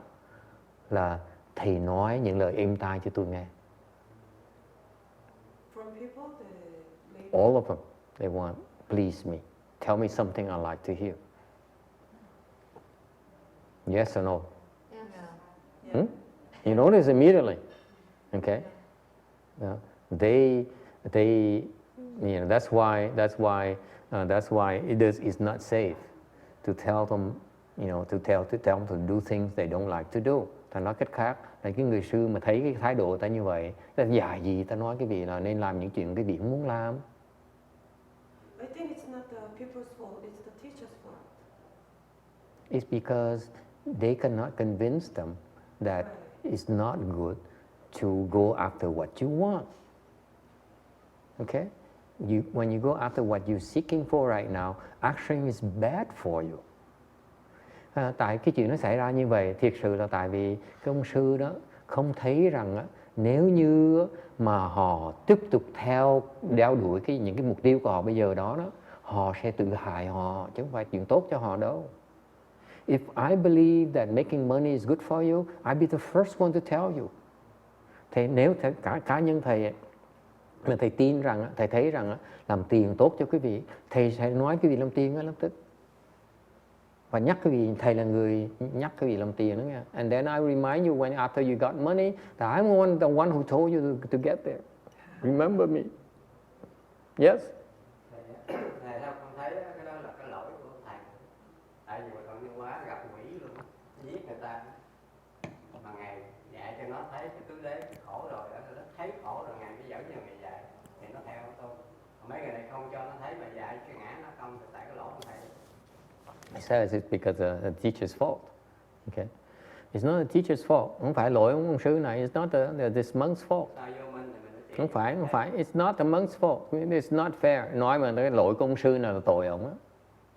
là thầy nói những lời êm tai cho tôi nghe. From people, All of them, they want please me. Tell me something I like to hear. Yes or no? Yes. Yeah. You notice immediately. Okay? Yeah. They, you know, that's why it's not safe to tell them, you know, to tell them to do things they don't like to do. Ta nói cách khác là cái người sư mà thấy cái thái độ ta như vậy, ta dạy gì ta nói cái vị là nên làm những chuyện cái vị không muốn làm. I think it's not the people's fault, it's the teacher's fault. It's because they cannot convince them that it's not good to go after what you want. Okay? When you go after what you're seeking for right now, action is bad for you. Tại cái chuyện nó xảy ra như vậy, thiệt sự là tại vì cái ông sư đó không thấy rằng nếu như mà họ tiếp tục đeo đuổi những cái mục tiêu của họ bây giờ đó, họ sẽ tự hại họ, chứ không phải chuyện tốt cho họ đâu. If I believe that making money is good for you, I'll be the first one to tell you. Thì nếu cá nhân thầy mà thầy tin rằng, thầy thấy rằng làm tiền tốt cho quý vị, thầy sẽ nói quý vị làm tiền ngay lập tức. Và nhắc quý vị, thầy là người nhắc quý vị làm tiền đó nghe. And then I remind you when after you got money that I'm the one who told you to get there. Remember me. Yes? Thầy sao con thấy cái đó là cái lỗi của thầy. Tại vì con YongHua gặp quỷ luôn, giết người ta. Mà Ngài dạy cho nó thấy cái tứ đế khổ rồi, nó thấy khổ rồi Ngài mới dẫn cho Ngài dạy. Thì nó theo tôi. Mấy người này không cho nó thấy mà dạy cái ngã nó không, thì tại cái lỗi của thầy. He says it's because of the teacher's fault. Okay? It's not the teacher's fault. Không phải lỗi của ông sư này. It's not this monk's fault. Không phải. It's not the monk's fault. It's not fair. Nói mà cái lỗi của ông sư nào là tội ông á.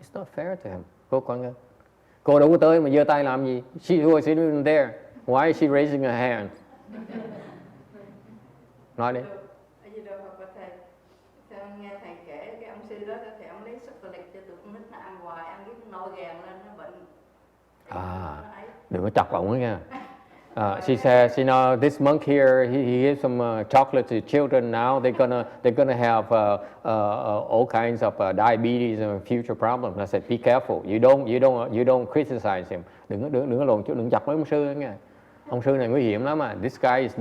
It's not fair to him. Cô đâu có tới mà giơ tay làm gì? She was sitting there. Why is she raising her hand? Nói đi. Ở dưới đâu học của thầy, sao nghe thầy kể cái ông sư đó thì ông lấy súp lịch cho tụi con nít nó ăn hoài, ăn cái nổi gàn lên nó bệnh. Đừng có chọc ổng nha. She says, you know, this monk here, he gives some chocolate to children now. They're gonna have all kinds of diabetes and future problems. I said, be careful. You don't criticize him. Đừng có lộn, đừng chọc mấy ông sư nha. Ông sư này nguy hiểm lắm mà. This guy is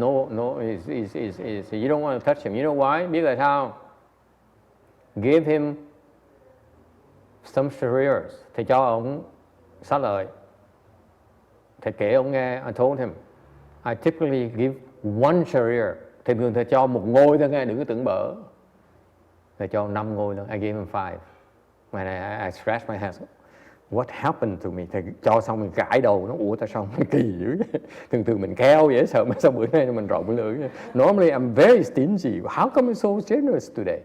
is you don't want to touch him. You know why? Biết tại sao? Give him some shares. Thì cho ông xá lợi. Thầy kể ông nghe, I told him, I typically give one sharir. Thầy thường thầy cho một ngôi thôi nghe, đừng có tưởng bở. Thầy cho 5 ngôi thôi, I gave him 5. When I scratched my head, what happened to me? Thầy cho xong mình gãi đầu, nó ủa tại sao mình kỳ dữ vậy? Thường mình keo dễ sợ, mà sao bữa nay mình rộng lưỡi. Normally I'm very stingy. How come I'm so generous today?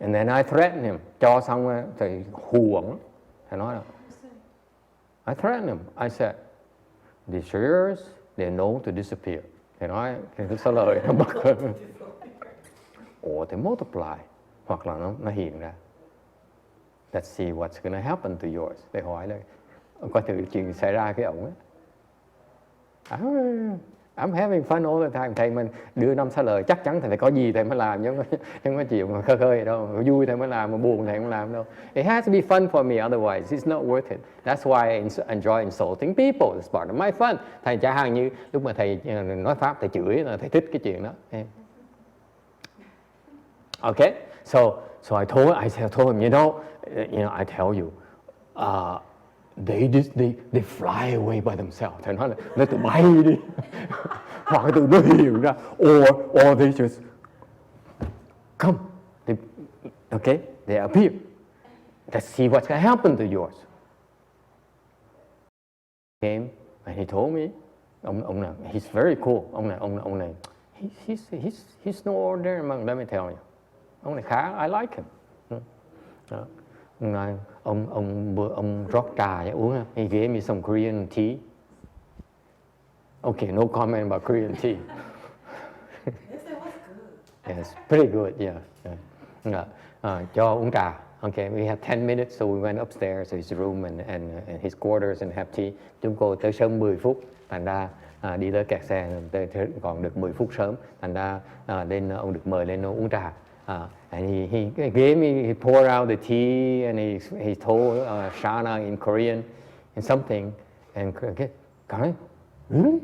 And then I threatened him. Cho xong thầy hù ổng. Thầy nói là, I threatened him. I said, the shares, they're known to disappear. Thầy nói, cái số lời nó mất hơn. Or they multiply. Hoặc là nó hiện ra. Let's see what's going to happen to yours. Thầy hỏi là, có thử chuyện xảy ra cái ổng á. I'm having fun all the time. Thầy mình đưa 5 xá lời, chắc chắn thầy phải có gì thầy mới làm, chứ không có chịu mà khơi khơi đâu. Vui thầy mới làm, mà buồn thầy không làm đâu. It has to be fun for me, otherwise it's not worth it. That's why I enjoy insulting people. It's part of my fun. Thầy chả hàng như lúc mà thầy nói pháp, thầy chửi là thầy thích cái chuyện đó. Okay, so I told him, you know, I tell you, they fly away by themselves. Thầy nói là nó tự bay đi. Hoặc tự nó hiện ra. Or they just come. They appear. Let's see what's going to happen to yours. Came and he told me, ông này, he's very cool. Ông này, he's no ordinary monk, let me tell you. Ông này khá, I like him. Ông rót trà cho uống. He gave me some Korean tea. Okay, no comment about Korean tea. Yes, it was good. Yes, pretty good, yeah. Cho uống trà. Okay, we have 10 minutes, so we went upstairs to his room and his quarters and have tea. Chúng tôi tới sớm 10 phút, thành ra đi tới kẹt xe, còn được 10 phút sớm, thành ra ông được mời lên uống trà. And he gave me, he poured out the tea, and he told Shana in Korean and something, and cảm thấy really?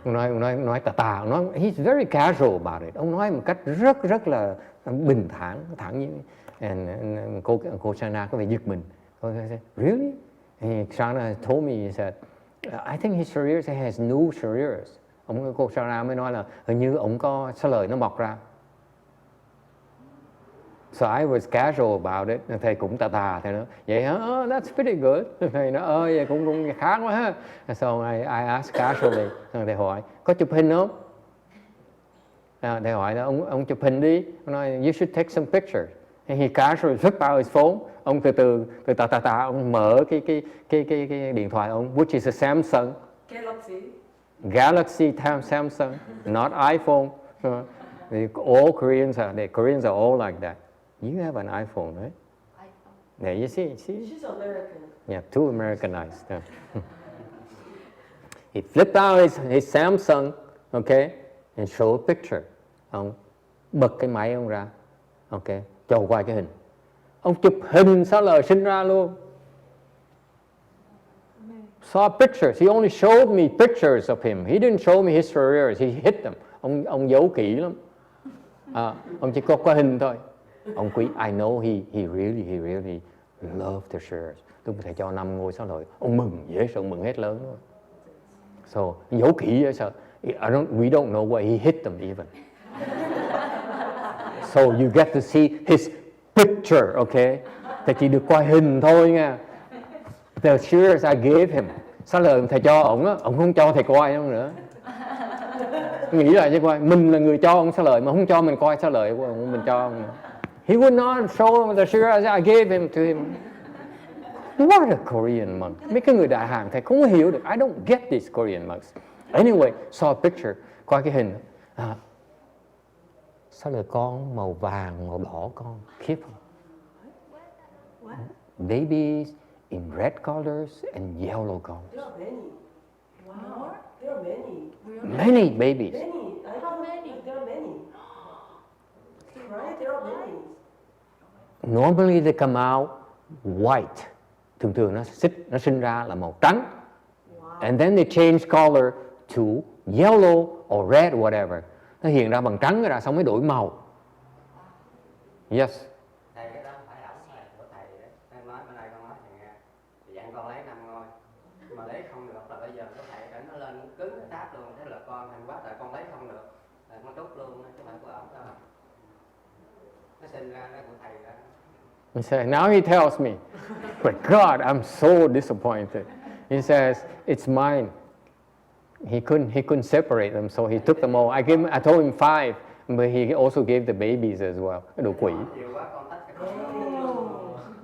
ông nói tà, ông nói he's very casual about it. Ông nói một cách rất là bình thản nhiên. And cô Shana có vẻ giật mình. Cô said, really? And Shana told me, he said, I think his shariras has new shariras. Cô Shana mới nói là hình như ông có xá lợi nó mọc ra. So I was casual about it. Thầy cũng tà thầy nói vậy hả? Oh, that's pretty good. Thầy nói vậy cũng khá quá ha. So I asked casually. Thầy hỏi có chụp hình không? Thầy hỏi là ông chụp hình đi. Ông nói you should take some pictures. And he casually took out his phone. Ông từ tà ông mở cái điện thoại ông, which is a Samsung. Galaxy Samsung, not iPhone. All Koreans are all like that. You have an iPhone, right? iPhone. Yeah, you see. She's American. Yeah, too Americanized. Yeah. He flipped out his Samsung, okay, and showed a picture. Ông bật cái máy ông ra, okay, cho qua cái hình. Ông chụp hình xá lợi sinh ra luôn. Saw pictures. He only showed me pictures of him. He didn't show me his careers. He hid them. Ông giấu kỹ lắm. Ông chỉ có qua hình thôi. Ông quý, I know he really loved the shares. Tôi có thể cho 5 ngôi xá lợi. Ông mừng, dễ sợ mừng hết lớn luôn. So, giấu kỹ vậy sao? We don't know where he hid them even. So you get to see his picture, okay? Thầy chỉ được coi hình thôi nha. The shares I gave him. Xá lợi thầy cho ổng á, ổng không cho thầy coi đâu nữa. Nghĩ lại chứ coi, mình là người cho ông xá lợi mà không cho mình coi xá lợi của ông, mình cho ông. He would not show the shares I gave him to him. What a Korean monk. Mấy cái người Đại Hàn thầy không hiểu được. I don't get these Korean monks. Anyway, saw a picture, coi cái hình. Xá lợi con màu vàng, màu đỏ con. Keep them. What? Babies in red colors and yellow colors. There are many. Wow. There are many. Many babies. Many. How many? There are many. Right? There are many. Normally they come out white. Thường nó sinh ra là màu trắng. Wow. And then they change color to yellow or red, whatever. Nó hiện ra bằng trắng ra xong mới đổi màu. Yes. Thầy cái đó phải ổng là của thầy đấy. Em nói bữa nay con nói thầy nghe. Thì dặn con lấy 5 ngôi. Mà lấy không được là bây giờ có thầy cảnh nó lên cứng cái tháp luôn. Thế là con thành quá tại con lấy không được. Là con trút luôn, chứ không phải của ổng đâu. Nó sinh ra nó của thầy đó. He said, now he tells me, but God, I'm so disappointed. He says, it's mine. He couldn't separate them, so he took them all. I told him 5, but he also gave the babies as well. Cái đồ quỷ. Nhiều quá con tách cái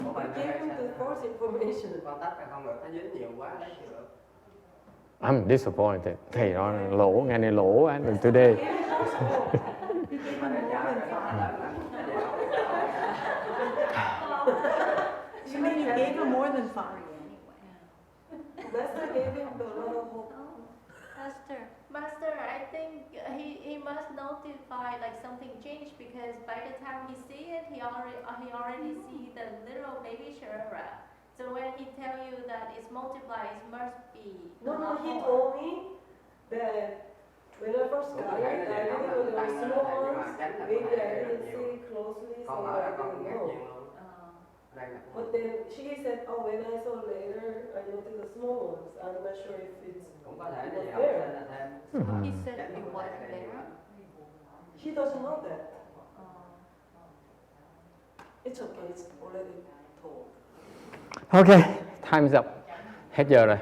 Oh, I gave him the false information. con tách cái không được, nó dính nhiều quá lấy chưa được. I'm disappointed. Thầy nói lỗ, ngày này lỗ anh today. You mean you gave him more than 5? Master gave him the lot of hope. Master, I think he must notify like something changed because by the time he see it, he already see the little baby Sharara. So when he tell you that it's multiplied, it must be. No, he told me that when I first got it, I didn't know there were small ones. Maybe I didn't see closely, so Con I ở đó con didn't ngạc know. nhiên luôn. Đây là But then she said, oh, when I saw later, I noticed the small ones. I'm not sure if it's cũng có thể it là was học there. sinh là thêm. He said it was there. He doesn't know that. It's okay, it's already told. Okay, time's up. Hết giờ rồi.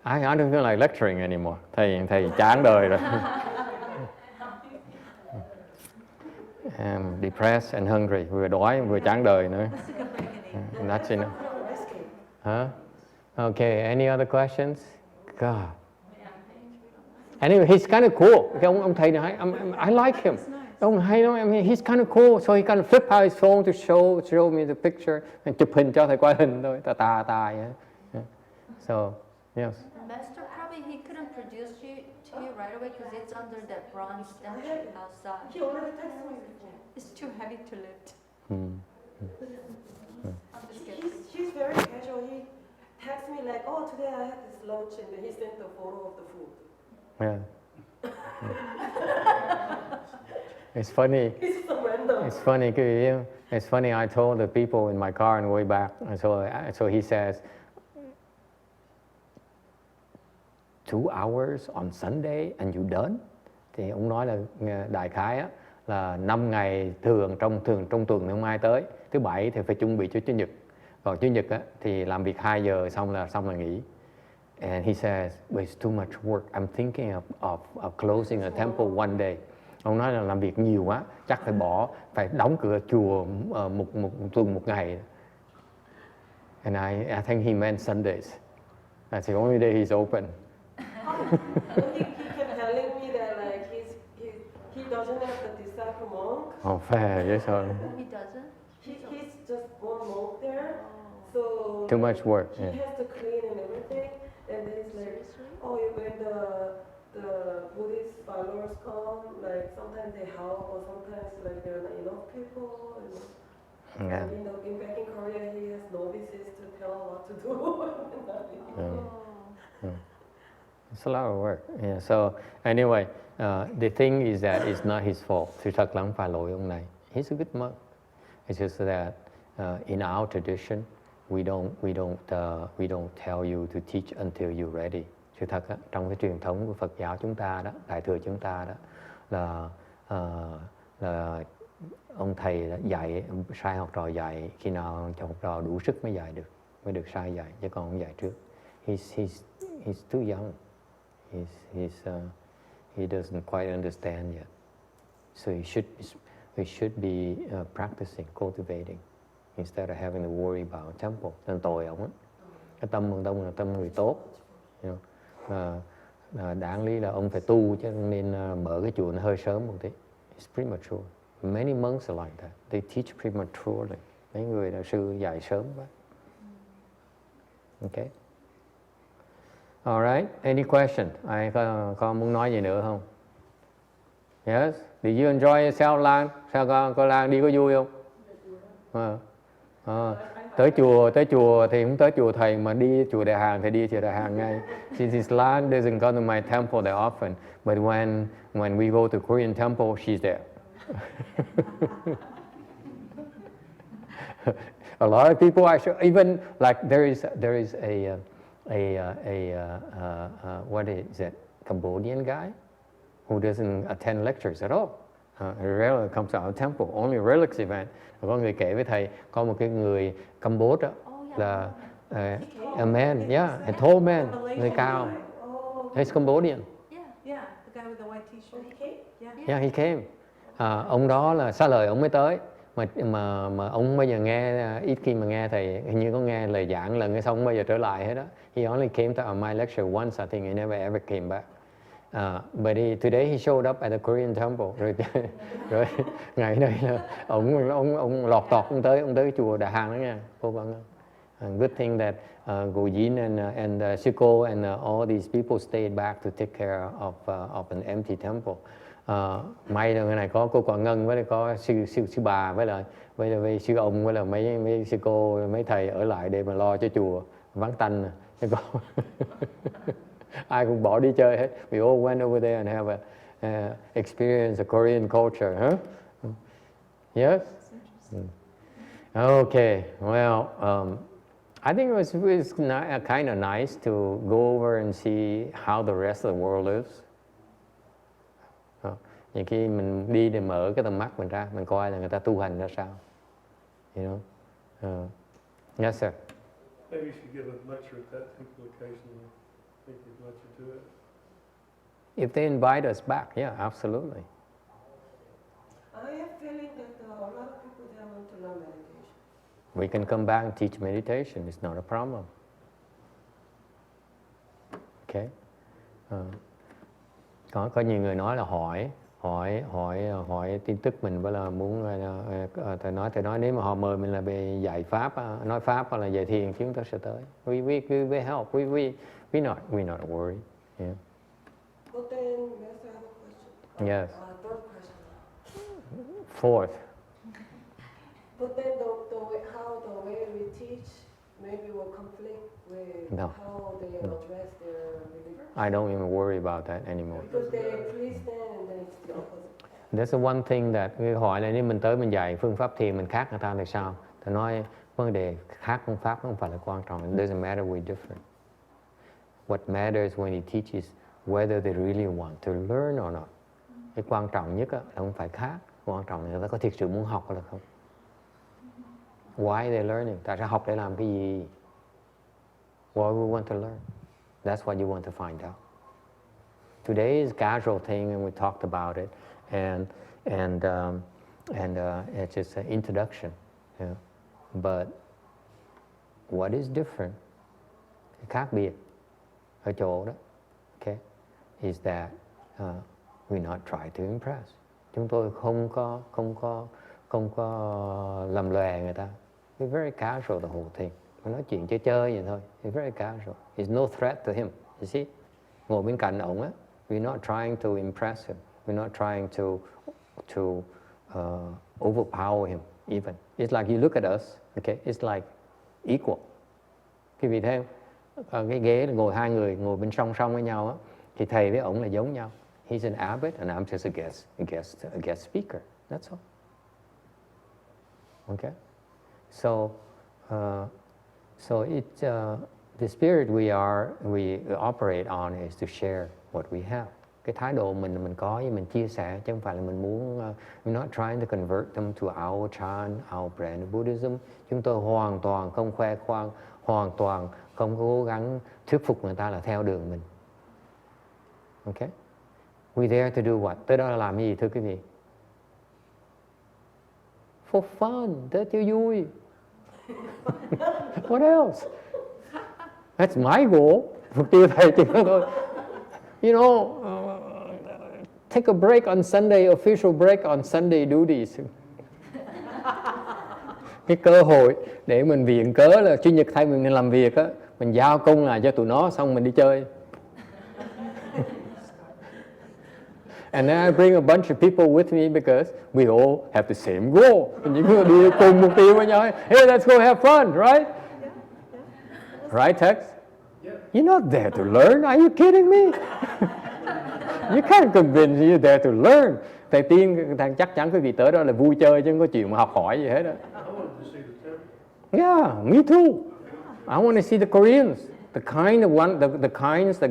I don't feel like lecturing anymore. Thầy chán đời rồi. I'm depressed and hungry. Vừa đói vừa chán đời nữa. That's enough. Huh? Okay, any other questions? God. Anyway, he's kind of cool. Cái ông thầy này, I like him. Ông hay lắm. I mean, he's kind of cool. So he kind of flip out his phone to show me the picture. Chụp hình cho thầy coi hình thôi. Tà vậy. Yeah. So, yes. Master, probably he couldn't produce introduce you to you right away because it's under that bronze statue outside. He already texted me before. It's too heavy to lift. Mm. I'm just kidding. He's very casual. He texts me like, oh, today I had this lunch, and then he sent a photo of the food. Yeah. It's funny. It's so random. It's funny. It's funny. I told the people in my car on the way back, and so he says, 2 hours on Sunday and you done? Thì ông nói là đại khái á, là 5 ngày trong tuần ngày mai tới, thứ bảy thì phải chuẩn bị cho chủ nhật, còn chủ nhật á, thì làm việc 2 giờ xong là nghỉ. And he says, but it's too much work. I'm thinking of closing a temple one day. Ông nói là làm việc nhiều quá, chắc phải đóng cửa chùa một tuần một ngày. And I think he meant Sundays. That's the only day he's open. He kept telling me that like he doesn't have the disciple monk. Oh, fair, yes, sir. He doesn't? He's just one monk there, so Too much work. he Yeah. has to clean and everything. And then he's like, oh, when the Buddhist followers come, like sometimes they help, or sometimes like there are not enough people. Yeah. And back in Korea, he has novices to tell him what to do. Yeah. It's a lot of work. Yeah. So anyway, the thing is that it's not his fault. Thì thật là không phải lỗi ông này. He's a good monk. It's just that in our tradition, we don't tell you to teach until you're ready. Sự thật á, trong cái truyền thống của Phật giáo chúng ta đó, Đại thừa chúng ta đó, là ông thầy đã dạy, sai học trò dạy, khi nào cho học trò đủ sức mới được sai dạy, chứ còn không dạy trước. He's too young. He doesn't quite understand yet. So he should be practicing, cultivating, instead of having to worry about temple. Nên tội ông á. Cái tâm ông là tâm người tốt. You know? Đáng lý là ông phải tu chứ nên mở cái chùa nó hơi sớm một tí. It's premature. Many monks are like that. They teach prematurely. Mấy người đạo sư dạy sớm quá. Okay. All right. Any question? Ai có muốn nói gì nữa không? Yes. Did you enjoy yourself, Lan? Sao con Lan đi có vui không? Tới chùa thì không tới chùa thầy, mà đi chùa Đại Hàng thì đi chùa Đại Hàng ngay. Since Lan doesn't go to my temple that often, but when we go to Korean temple, she's there. A lot of people actually, even like there is a what is it, Cambodian guy who doesn't attend lectures at all. He rarely comes to our temple, only relics event. Có người kể với thầy, có một cái người Cambodia là a man, a tall man, người cao. He's Cambodian. Yeah, the guy with the white t-shirt. Yeah, he came. Ông đó là xa lời ông mới tới, mà ông bây giờ nghe, ít khi mà nghe thầy, hình như có nghe lời giảng lần cái xong bây giờ trở lại hết đó. He only came to my lecture once, I think. He never ever came back. But today he showed up at the Korean temple. Rồi ngày nay là ông lọt tọt ông tới cái chùa Đại Hàng đó nha, cô bạn. Good thing that Go Yin and Sư Cô and all these people stayed back to take care of an empty temple. May là người này có cô Quảng Ngân với có sư bà với sư ông với là mấy sư cô, mấy thầy ở lại để mà lo cho chùa vắng tanh. Ai cũng bỏ đi chơi hết. We all went over there and have a experience the Korean culture, huh? Yes. Okay. Well, I think it was kind of nice to go over and see how the rest of the world lives. Nhiều khi mình đi để mở cái tầm mắt mình ra, mình coi là người ta tu hành ra sao. You know. Yes, sir. Maybe you should give a lecture at that temple occasionally. I think you'd lecture to it. If they invite us back, yeah, absolutely. I have feeling that a lot of people there want to learn meditation. We can come back and teach meditation. It's not a problem. Okay. Có nhiều người nói là hỏi tin tức mình, với là muốn thầy nói nếu mà họ mời mình là về dạy pháp, nói pháp hoặc là dạy thiền, chúng ta sẽ tới. We help. We're not worried. Yeah. But then, Master, I have a question. Yes. Third question. Fourth. But then the way we teach maybe will conflict with No. how they No. address their believers. I don't even worry about that anymore. Because they please them and then it's the opposite. That's the one thing that người hỏi là nếu mình tới mình dạy phương pháp thiền mình khác người ta thì sao? Tôi nói vấn đề khác phương pháp không phải là quan trọng. It doesn't matter we're different. What matters when he teaches whether they really want to learn or not. Cái quan trọng nhất là không phải khác. Quan trọng là người ta có thực sự muốn học hay là không. Why are they learning? Tại sao học để làm cái gì? Why we want to learn? That's what you want to find out. Today is casual thing, and we talked about it, and it's just an introduction. You know? But what is different? Khác biệt ở chỗ đó, okay, is that we not try to impress. Chúng tôi không có làm lòe người ta. We're very casual the whole thing. Mình nói chuyện chơi vậy thôi. It's very casual. It's no threat to him. You see? Ngồi bên cạnh ổng á, we're not trying to impress him. We're not trying to overpower him even. It's like you look at us, okay? It's like equal. Quý vị thấy không? Cái ghế là ngồi hai người ngồi bên song song với nhau á, thì thầy với ổng là giống nhau. He's an abbot and I'm just a guest speaker. That's all. Okay? So it's the spirit we operate on is to share what we have. Cái thái độ mình có với mình chia sẻ chứ không phải là mình muốn we're not trying to convert them to our chant, our brand of Buddhism. Chúng tôi hoàn toàn không khoe khoang, hoàn toàn không cố gắng thuyết phục người ta là theo đường mình. Okay? We're there to do what? Tới đó là làm gì thưa quý vị? For fun, để cho vui. What else? That's my goal. Mục tiêu thầy chỉ thôi. You know, take a break on Sunday, official break on Sunday duties. Cái cơ hội để mình viện cớ là Chủ nhật thay mình làm việc á, mình giao công lại cho tụi nó xong mình đi chơi. And then I bring a bunch of people with me because we all have the same goal. Những người đi cùng mục tiêu với nhau. Hey, let's go have fun, right? Right, Tex? You're not there to learn. Are you kidding me? You can't convince you're there to learn. Thầy tiên chắc chắn quý vị tới đó là vui chơi chứ không có chuyện mà học hỏi gì hết đó. Yeah, me too. I want to see the Koreans, the kinds that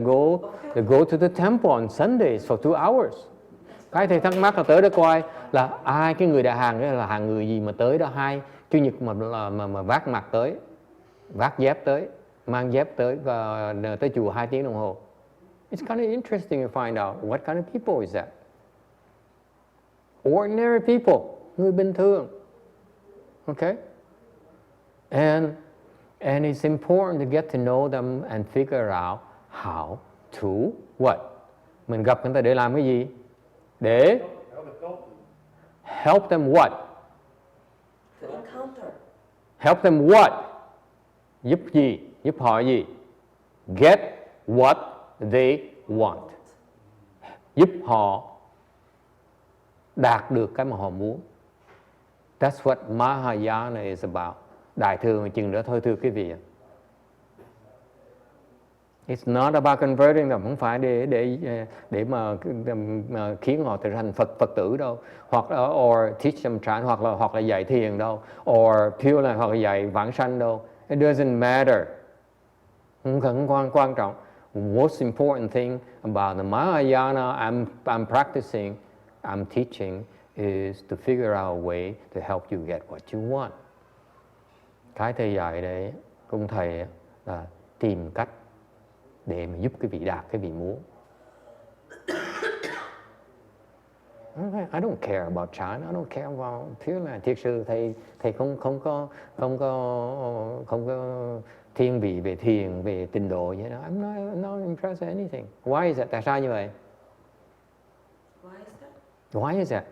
go to the temple on Sundays for 2 hours. Cái thầy thắc mắc là tới đó coi là ai cái người đại hàng đó là hàng người gì mà tới đó hai Chủ nhật mà vác mặt tới, vác dép tới, mang dép tới và tới chùa 2 tiếng đồng hồ. It's kind of interesting to find out what kind of people is that. Ordinary people, người bình thường. Okay? And it's important to get to know them and figure out how to what? Mình gặp người ta để làm cái gì? Để help them what? To encounter. Help them what? Giúp gì? Giúp họ gì? Get what they want. Giúp họ đạt được cái mà họ muốn. That's what Mahayana is about. Đại thừa chừng đó thôi thưa quý vị. It's not about converting them, không phải để mà khiến họ trở thành Phật tử đâu, hoặc or teach them chant hoặc là dạy thiền đâu, or pure hoặc là dạy vãng sanh đâu. It doesn't matter. Không quan trọng. Most important thing about the Mahayana I'm practicing, I'm teaching is to figure out a way to help you get what you want. Cái thầy dạy đấy, cùng thầy là tìm cách để mà giúp cái vị đạt cái vị muốn. I don't care about China, I don't care about pure là thiệt sự thầy không có thiên vị về thiền, về trình độ vậy đó. I'm not impressed with anything. Why is that? Tại sao như vậy? Why is that?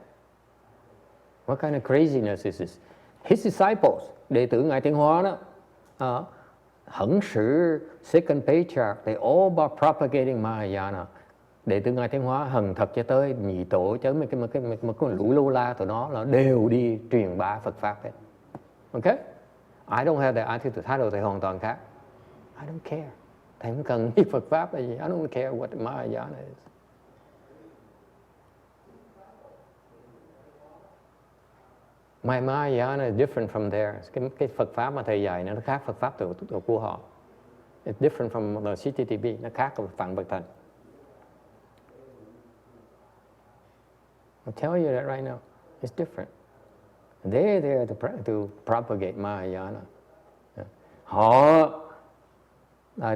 What kind of craziness is this? His disciples, đệ tử Ngài Tiến Hóa đó, Hận Sử, Second Patriarch, they all about propagating Mahayana. Đệ tử Ngài Tiến Hóa hần thật cho tới nhị tổ, cho mấy cái lũ lô la tụi nó là đều đi truyền bá Phật Pháp hết. Ok? I don't have that attitude. Thái độ thầy hoàn toàn khác. I don't care. Thầy không cần biết Phật Pháp là gì. I don't care what Mahayana is. My Mahayana is different from theirs. Cái Phật Pháp mà thầy dạy nó khác Phật Pháp của họ. It's different from the CTTB. Nó khác của Phạn Bậc Thành. I'll tell you that right now. It's different. They're there to propagate Mahayana. Họ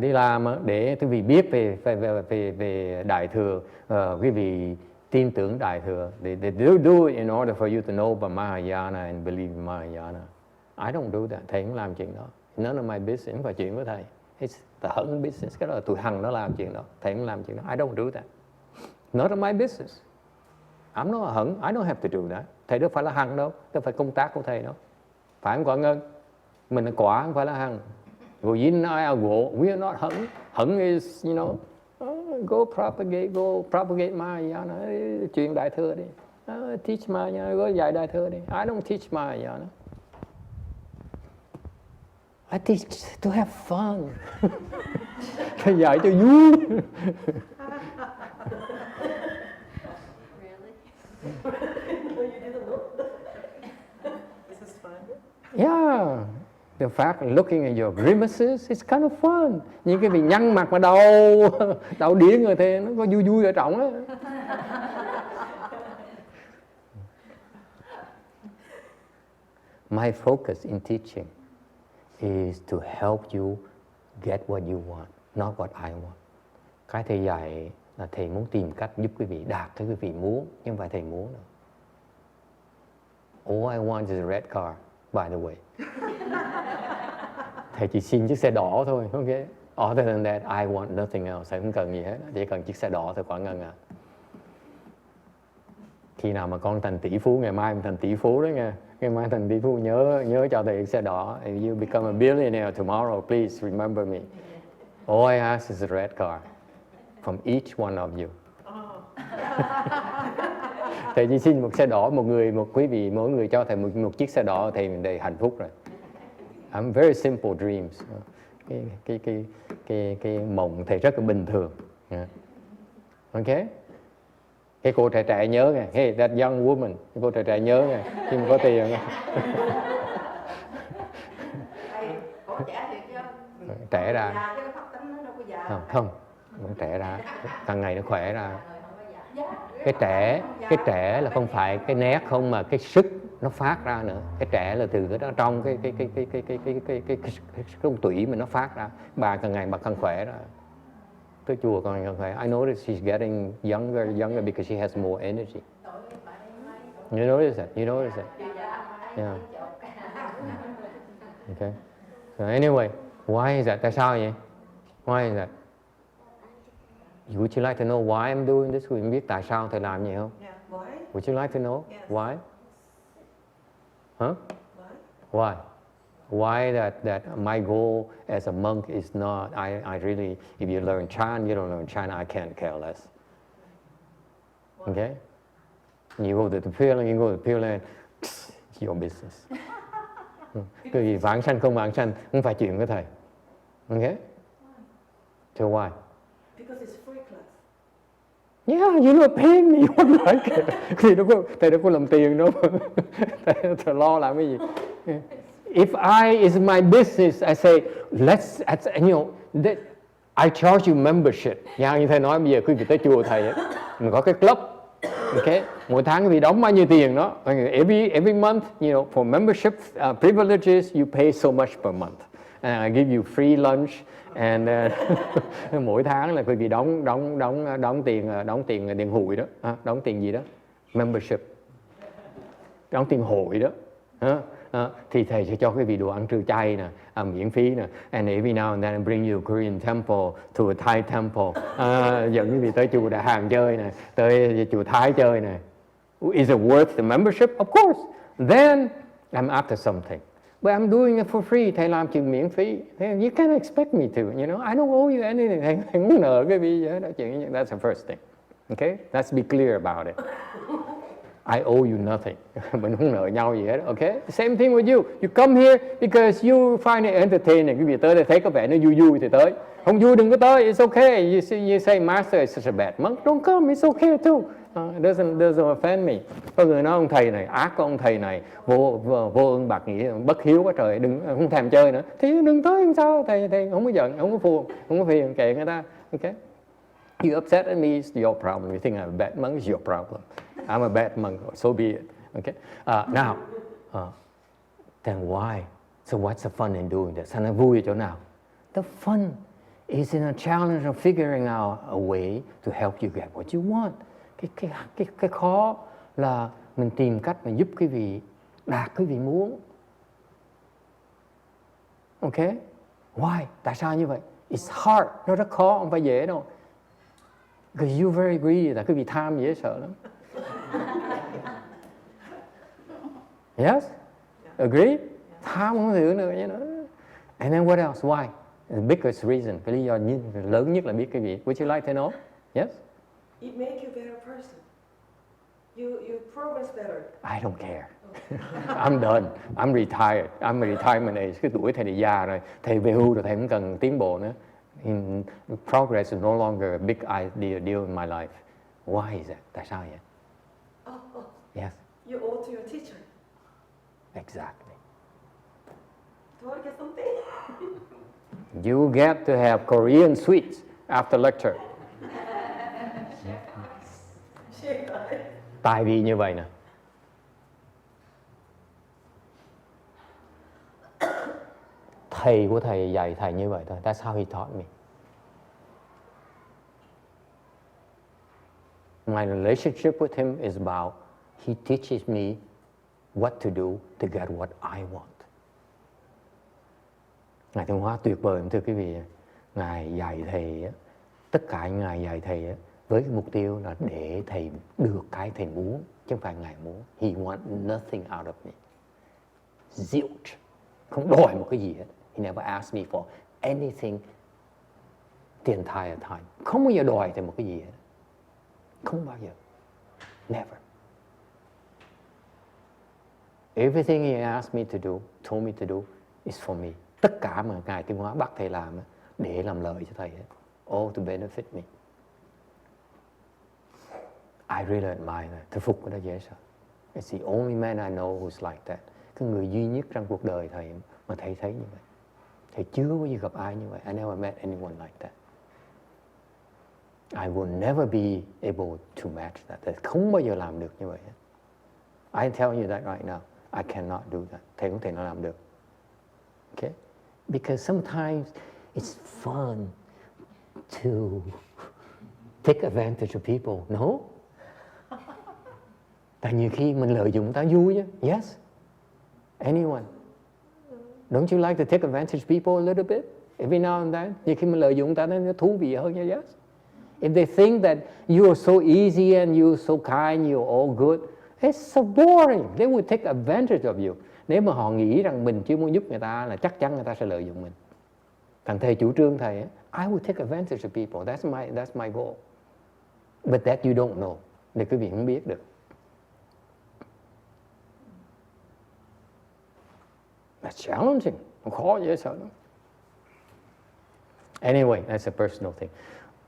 đi làm để quý vị biết về Đại Thừa, quý vị tin tưởng Đại Thừa. They do it in order for you to know about Mahayana and believe in Mahayana. I don't do that. Thầy không làm chuyện đó. None of my business. Không phải chuyện của thầy. It's the Hận business. Cái đó là tụi Hằng nó làm chuyện đó. Thầy không làm chuyện đó. I don't do that. Not of my business. I'm not a Hận. I don't have to do that. Thầy đâu phải là Hằng đâu. Đâu phải công tác của thầy đâu. Phải không Quả Ngân? Mình là quả, không phải là Hằng. Rồi Yin I are Gỗ. We are not Hận. Hận is, you know, go propagate Mahayana. Chuyện Đại Thừa đi. Teach Mahayana. Go dạy Đại Thừa đi. I don't teach Mahayana. I teach to have fun. Thầy dạy cho vui. This is fun. Yeah. The fact looking at your grimaces, it's kind of fun. Những cái vị nhăn mặt mà đau điên rồi thì nó có vui ở trong á. My focus in teaching is to help you get what you want, not what I want. Cái thầy dạy là thầy muốn tìm cách giúp quý vị đạt cái quý vị muốn, nhưng không phải thầy muốn đâu. All I want is a red car, by the way. Thầy chỉ xin chiếc xe đỏ thôi, ok? Other than that, I want nothing else. Thầy không cần gì hết, chỉ cần chiếc xe đỏ thôi, Quả Ngân à. Khi nào mà con thành tỷ phú, ngày mai mình thành tỷ phú đó nha. Ngày mai thành tỷ phú nhớ cho thầy chiếc xe đỏ. If you become a billionaire tomorrow, please remember me. All I ask is a red car from each one of you. Thầy chỉ xin một xe đỏ, một quý vị, mỗi người cho thầy một chiếc xe đỏ, thầy mình đầy hạnh phúc rồi. I'm very simple dreams. Cái mộng thầy rất là bình thường. Ok? Cái cô trẻ nhớ nghe. Hey, that young woman. Cái cô trẻ nhớ nghe. Khi mà có tiền. Trẻ ra. Không. Nó trẻ ra. Càng ngày nó khỏe ra. Cái trẻ là không phải cái nét không mà cái sức nó phát ra nữa. Cái trẻ là từ cái đó trong cái tủy mà nó phát ra. Bà càng ngày bà càng khỏe ra. Tới chùa càng khỏe. I notice she's getting younger because she has more energy. You notice that? Yeah. Okay. So anyway, why is that? Tại sao vậy? Why is that? Would you like to know why I'm doing this? Quý vị biết tại sao thầy làm vậy không? Yeah. Why? Would you like to know? Yes. Why? Huh? Why? Why that my goal as a monk is not, I really, if you learn Chan, you don't learn Chan, I can't care less. Okay? You go to the Pure Land, it's your business. Cái gì vãng sanh không vãng sanh, không phải chuyện của thầy. Okay? So why? Because it's free class. Yeah, you're not paying me. What do I care? Thầy đâu có làm tiền đâu. Thầy lo làm cái gì? If is my business, I say, I charge you membership. Như thầy nói bây giờ quý vị tới chùa thầy, mình có cái club. Okay? Mỗi tháng quý vị đóng bao nhiêu tiền đó. Every month, for membership privileges, you pay so much per month. And I give you free lunch. And mỗi tháng là quý vị đóng tiền hụi đó, đóng tiền gì đó, membership, đóng tiền hội đó, thì thầy sẽ cho quý vị đồ ăn trưa chay nè, miễn phí nè, and every now and then I bring you a Korean temple to a Thai temple, dẫn quý vị tới chùa Đại Hàn chơi nè, tới chùa Thái chơi nè. Is it worth the membership? Of course. Then I'm after something. But I'm doing it for free. Thầy làm chuyện miễn phí. You can't expect me to, I don't owe you anything. Thầy không nợ cái gì hết đó. That's the first thing. Okay, let's be clear about it. I owe you nothing. Mình không nợ nhau gì hết. Okay, same thing with you. You come here because you find it entertaining. Quý vị tới đây thấy có vẻ nó vui vui thì tới. Không vui đừng có tới. It's okay. You say Master is such a bad monk. Don't come. It's okay too. It doesn't offend me. Có người nói ông thầy này ác, của ông thầy này vô ơn bạc nghĩa, bất hiếu quá trời, đừng không thèm chơi nữa. Thì đừng tới làm sao? Thầy không có giận, không có phiền, không có phiền kệ người ta. Okay. You upset at me, it's your problem. You think I'm a bad monk, it's your problem. I'm a bad monk, so be it. Okay. Now, then why? So what's the fun in doing this? Sao nó vui ở chỗ nào? The fun is in a challenge of figuring out a way to help you get what you want. Cái khó là mình tìm cách mà giúp quý vị đạt quý vị muốn. Okay? Why? Tại sao như vậy? It's hard. Nó rất khó, không phải dễ đâu. Because you're very greedy. Tại quý vị tham dễ sợ lắm. Yes? Agree? Tham không hiểu nữa vậy nữa. And then what else? Why? The biggest reason. Cái lý do lớn nhất là biết cái gì. Would you like to know? Yes? It makes you a better person. You progress better. I don't care. I'm done. I'm retired. I'm a retirement age. Cái tuổi thầy đi già rồi. Thầy về hưu rồi thầy không cần tiến bộ nữa. Progress is no longer a big deal in my life. Why is that? Tại sao vậy? Yes. You owe to your teacher. Exactly. Do I get something? You get to have Korean sweets after lecture. Tại vì như vậy nè. Thầy của thầy dạy thầy như vậy thôi. That's how he taught me. My relationship with him is about he teaches me what to do to get what I want. Ngài Thiên Hóa tuyệt vời thưa quý vị. Ngài dạy thầy, tất cả Ngài dạy thầy với cái mục tiêu là để thầy được cái thầy muốn, chứ không phải Ngài muốn. He want nothing out of me. Zilch. Không đòi một cái gì hết. He never asked me for anything the entire time. Không bao giờ đòi thầy một cái gì hết. Không bao giờ. Never. Everything he asked me to do, told me to do, is for me. Tất cả mà Ngài Thiên Hóa bắt thầy làm để làm lợi cho thầy hết. All to benefit me. I really admire that. Thầy phục cái đó dễ sợ. It's the only man I know who's like that. Cái người duy nhất trong cuộc đời thầy mà thầy thấy như vậy. Thầy chưa bao giờ gặp ai như vậy. I never met anyone like that. I will never be able to match that. Thầy không bao giờ làm được như vậy. I tell you that right now. I cannot do that. Thầy không thể nào làm được. Okay? Because sometimes it's fun to take advantage of people. No? Tại nhiều khi mình lợi dụng người ta vui chứ. Yes? Anyone? Don't you like to take advantage of people a little bit? Every now and then? Nhiều khi mình lợi dụng người ta nó thú vị hơn nha. Yes? If they think that you are so easy and you're so kind, you're all good, it's so boring. They will take advantage of you. Nếu mà họ nghĩ rằng mình chỉ muốn giúp người ta là chắc chắn người ta sẽ lợi dụng mình. Thằng thầy chủ trương thầy, I will take advantage of people. That's my goal. But that you don't know. Để quý vị không biết được. That's challenging. Khó dễ sợ lắm. Anyway, that's a personal thing.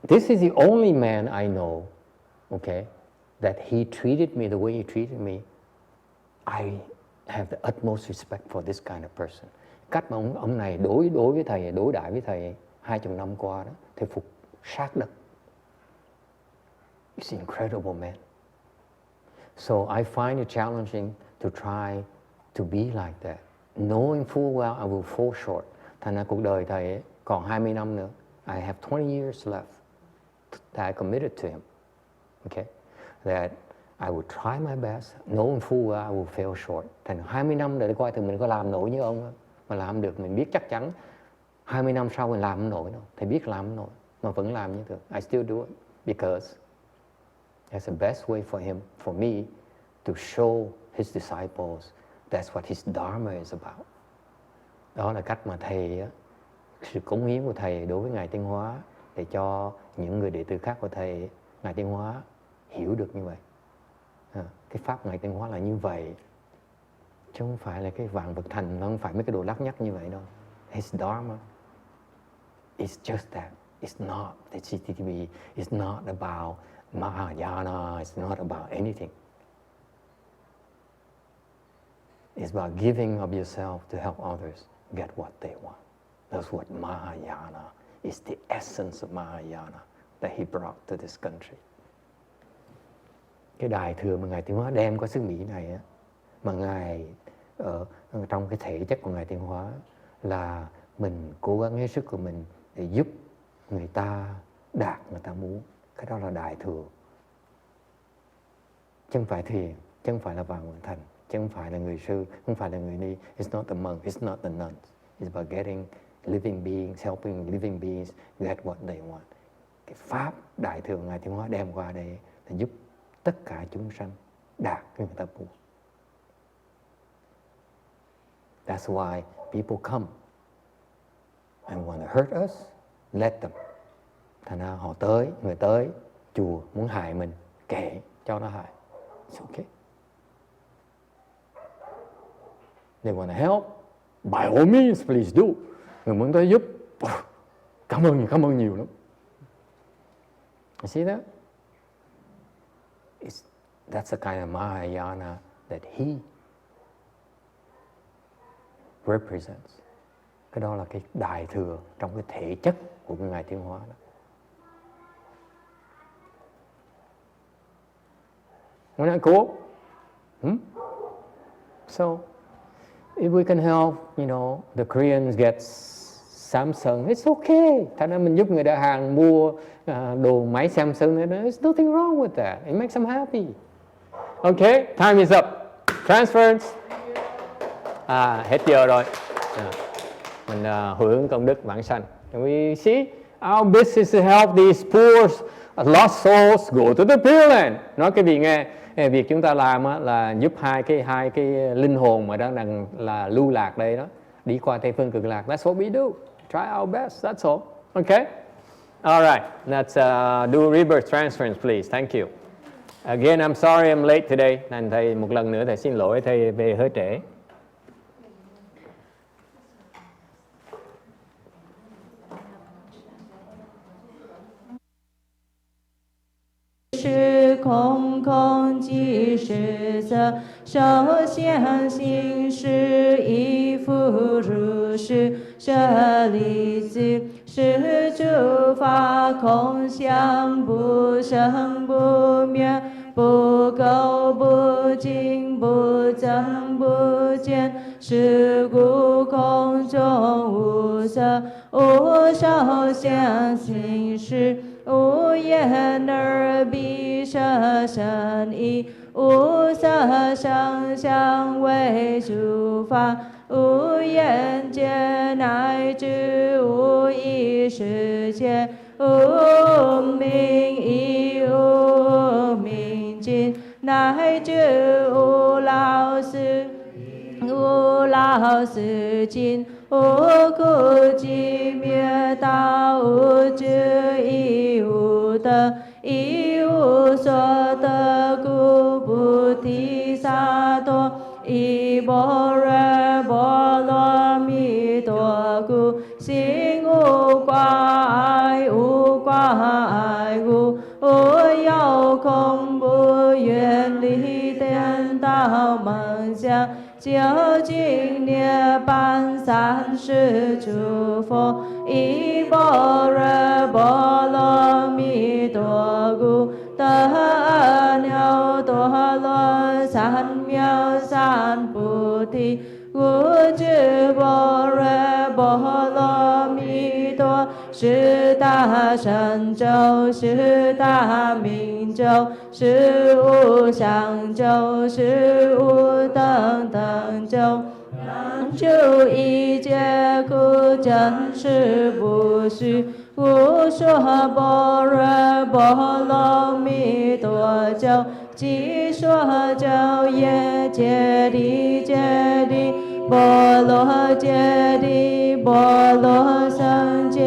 This is the only man I know, okay, that he treated me the way he treated me. I have the utmost respect for this kind of person. Cách mà ông này đối với thầy, đối đãi với thầy 20 năm qua đó, thầy phục sát đất. It's incredible, man. So I find it challenging to try to be like that. Knowing full well I will fall short. Thành ra cuộc đời thầy còn 20 năm nữa. I have 20 years left that I committed to him. Okay? That I will try my best. Knowing full well I will fall short. Thành 20 năm để coi thử mình có làm nổi như ông. Mà làm được, mình biết chắc chắn 20 năm sau mình làm không nổi đâu. Thầy biết làm không nổi. Mà vẫn làm như thường. I still do it. Because that's the best way for him, for me, to show his disciples that's what his Dharma is about. Đó là cách mà thầy, sự cống hiến của thầy đối với Ngài Tiến Hóa để cho những người đệ tử khác của thầy Ngài Tiến Hóa hiểu được như vậy. Cái pháp Ngài Tiến Hóa là như vậy, chứ không phải là cái vạn vật thành, nó không phải mấy cái đồ lắc nhắc như vậy đâu. It's Dharma. It's just that. It's not the GTTB. It's not about Mahayana. It's not about anything. It's about giving of yourself to help others get what they want. That's what Mahayana is, the essence of Mahayana that he brought to this country. Cái đại thừa mà Ngài Tiến Hóa đem qua xứ Mỹ này á, mà Ngài trong cái thể chất của Ngài Tiến Hóa là mình cố gắng hết sức của mình để giúp người ta đạt người ta muốn. Cái đó là đại thừa. Chứ không phải thiền, chứ không phải là vào nguyện thành, chứ không phải là người sư, không phải là người ni. It's not the monk, it's not the nuns. It's about getting living beings, helping living beings get what they want. Cái pháp đại thừa Ngài Tiến Hóa đem qua đây là giúp tất cả chúng sanh đạt cái người ta muốn. That's why people come and want to hurt us, let them. Thành ra họ người tới chùa muốn hại mình, kệ cho nó hại. It's okay. They want to help, by all means, please do. Người muốn tới giúp, cảm ơn nhiều lắm. You see that? That's the kind of Mahayana that he represents. Cái đó là cái đại thừa trong cái thể chất của cái Ngài Tiến Hóa đó. Isn't that cool? So, if we can help, the Koreans get Samsung, it's okay. Thành ra mình giúp người đại Hàn mua đồ máy Samsung, there's nothing wrong with that. It makes them happy. Okay, time is up. Transference. Hết giờ rồi. Mình hồi hướng công đức vãng sanh. We see our business is to help these poor lost souls go to the Pure Land. Nói cái gì nghe? Việc chúng ta làm là giúp hai cái linh hồn mà đang là lưu lạc đây đó, đi qua Tây phương cực lạc. That's what we do. Try our best. That's all. Okay. All right. Let's do rebirth transference, please. Thank you. Again, I'm sorry I'm late today. Nên thầy một lần nữa thầy xin lỗi, thầy về hơi trễ. Sư không không chỉ sư sở, sở hiện sinh sư y phu ru sư, sở lý sư, sư chủ pháp không xiang bu sanh bu miên, bu cầu bu chính bu增bu见, sư gu không trong vô sở, vô sở hiện sinh sư. 无言而必舍身意，无色声香味触法，无眼界乃至无意识界，无明亦无明尽，乃至无老死，无老死尽。 无苦集灭道，无智亦无得，亦无所得故，菩提萨埵，依般若波罗蜜多故，心无挂碍，无挂碍故，无有恐怖，远离颠倒梦想。 究竟涅槃三世诸佛，依般若波罗蜜多故，得阿耨多罗三藐三菩提。无知般若波罗蜜多，十大神咒，十大明咒，十无相咒，十无等等咒。 诸一切苦真实不虚，无说般若波罗蜜多咒，即说咒也揭谛揭谛，波罗揭谛，波罗僧揭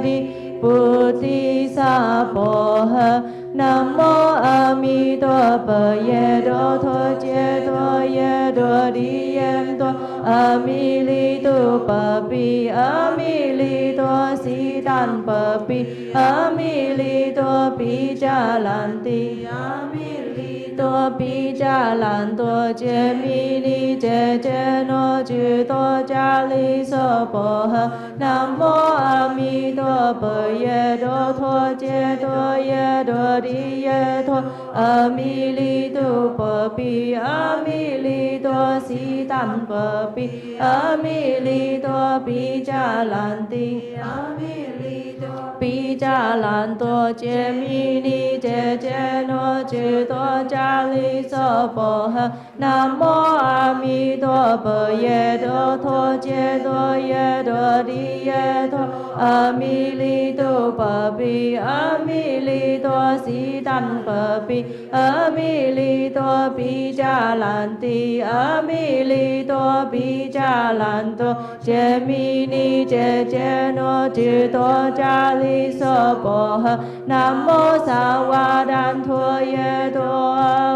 谛，菩提萨婆诃。Nam mô A Di Đà Phật. Ye Đô Thô Che Đô Ye Đô Đi Yen Đô A Mi Li Tu Phật Bi A Mi Li Đô Si Đan Phật Bi A Mi Li Đô Bi Cha Lan Ti A Mi Li Đô Bi Cha Lan Đô Che Mi Ni Che Che No Chư Đô Cha Li So Bồ Hơ. Nam mô A Di Đà Phật. Ye Đô Thô Che Đô Ye Đô Đi Ye Đô A Mi Li Tu Phật Bi A Mi Li Đô Si Đan Phật Bi A Mi Li Đô Bi Cha Lan Ti A Mi Li Đô Bi Cha Lan Đô Che Mi Ni Che Che No Chư Đô Cha Li So Bồ Hơ. Nam mô A Di Đà Phật. Ye Đô Thô Che Đô Ye Đô Đi Ye Đô A Mi Li Tu Phật Bi A Mi Li Đô Si Đan Phật Bi A Mi Li Đô Bi Cha Lan Ti A Mi Li Đô Bi Cha Lan Đô Che Mi Ni Che Che No Chư Đô Cha Li So Bồ Hơ. Nam mô Sa Wa Đan Thua Ye Đô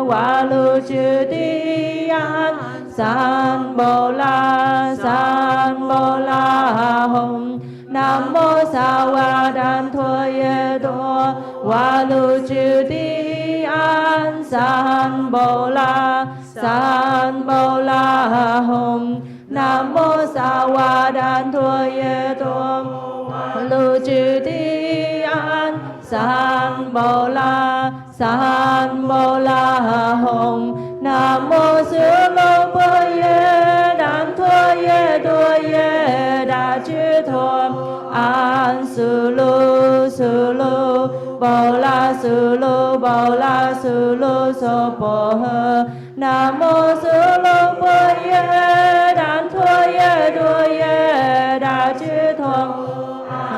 Wa Lu Chư Ti An San Bồ La Hồng. Nam mô Sa Wa Đan Thua Ye Đô Wa Lu Chư Ti An San Bồ La Hồng. Nam mô Sa Wa Đan Thua Ye Đô Wa Lu Chư Ti An San Bồ La Hồng. Nam mô Sư Lô Bồ Ye Đan Thua Ye Đô Ye Đa Chư Thô An Sư Lô Bồ La Sư Lô So Bồ Hơ. Nam mô Sư Lô Bồ Ye Đan Thua Ye Đô Ye Đa Chư Thô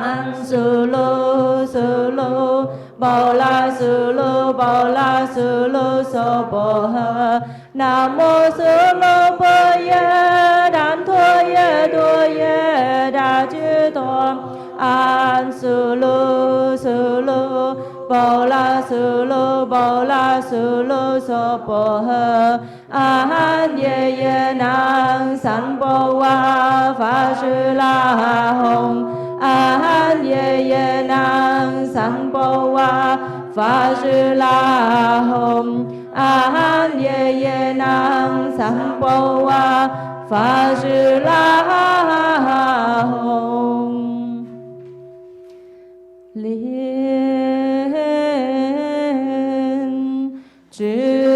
An Sư Lô Bồ La Sư Lô So Bồ Hơ. Nam mô Sư Lô Bồ Ye Đan Thua Ye Đô Ye Đa Chư Thô An Sư Lô Bồ La Sư Lô So Bồ Hơ. A Han Ye Ye Nang San Bồ Wa Phá Sư La Hồng. A Han Ye Ye Nang San Bồ Wa Phá Sư La Hồng. A Han Ye Ye Nang San Bồ Wa Phá Sư La Hồng. Liên chư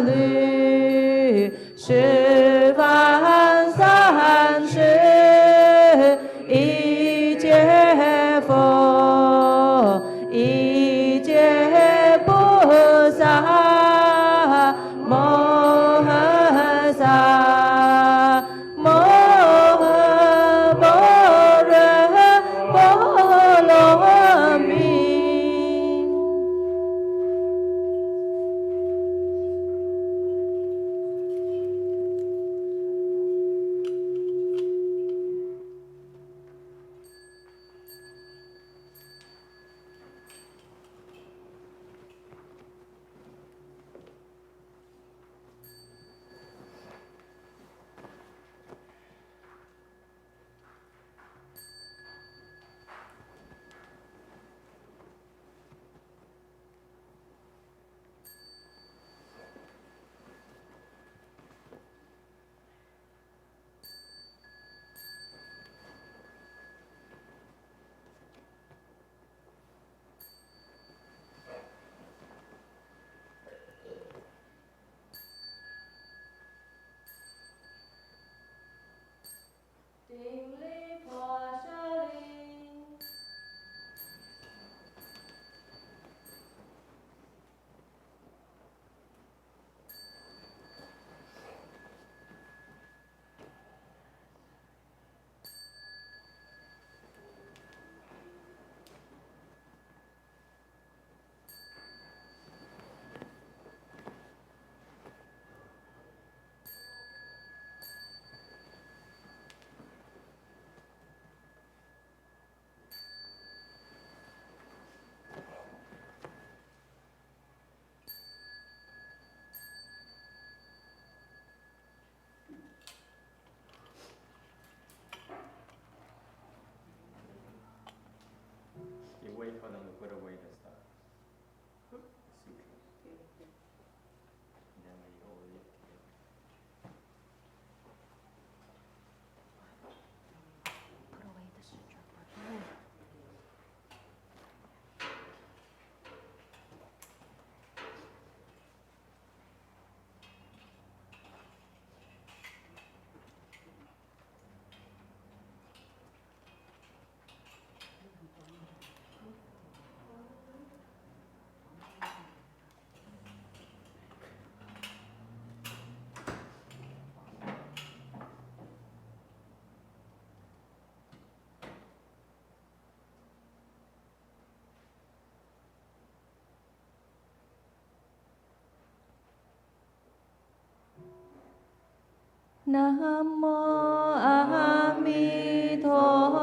律，十方三世一切佛，一切菩萨摩诃萨，摩诃般若波罗蜜。顶礼婆舍利。You wait for them to put away the stuff. Then we go with it. Put away the sutra. Nam mô A Di Đà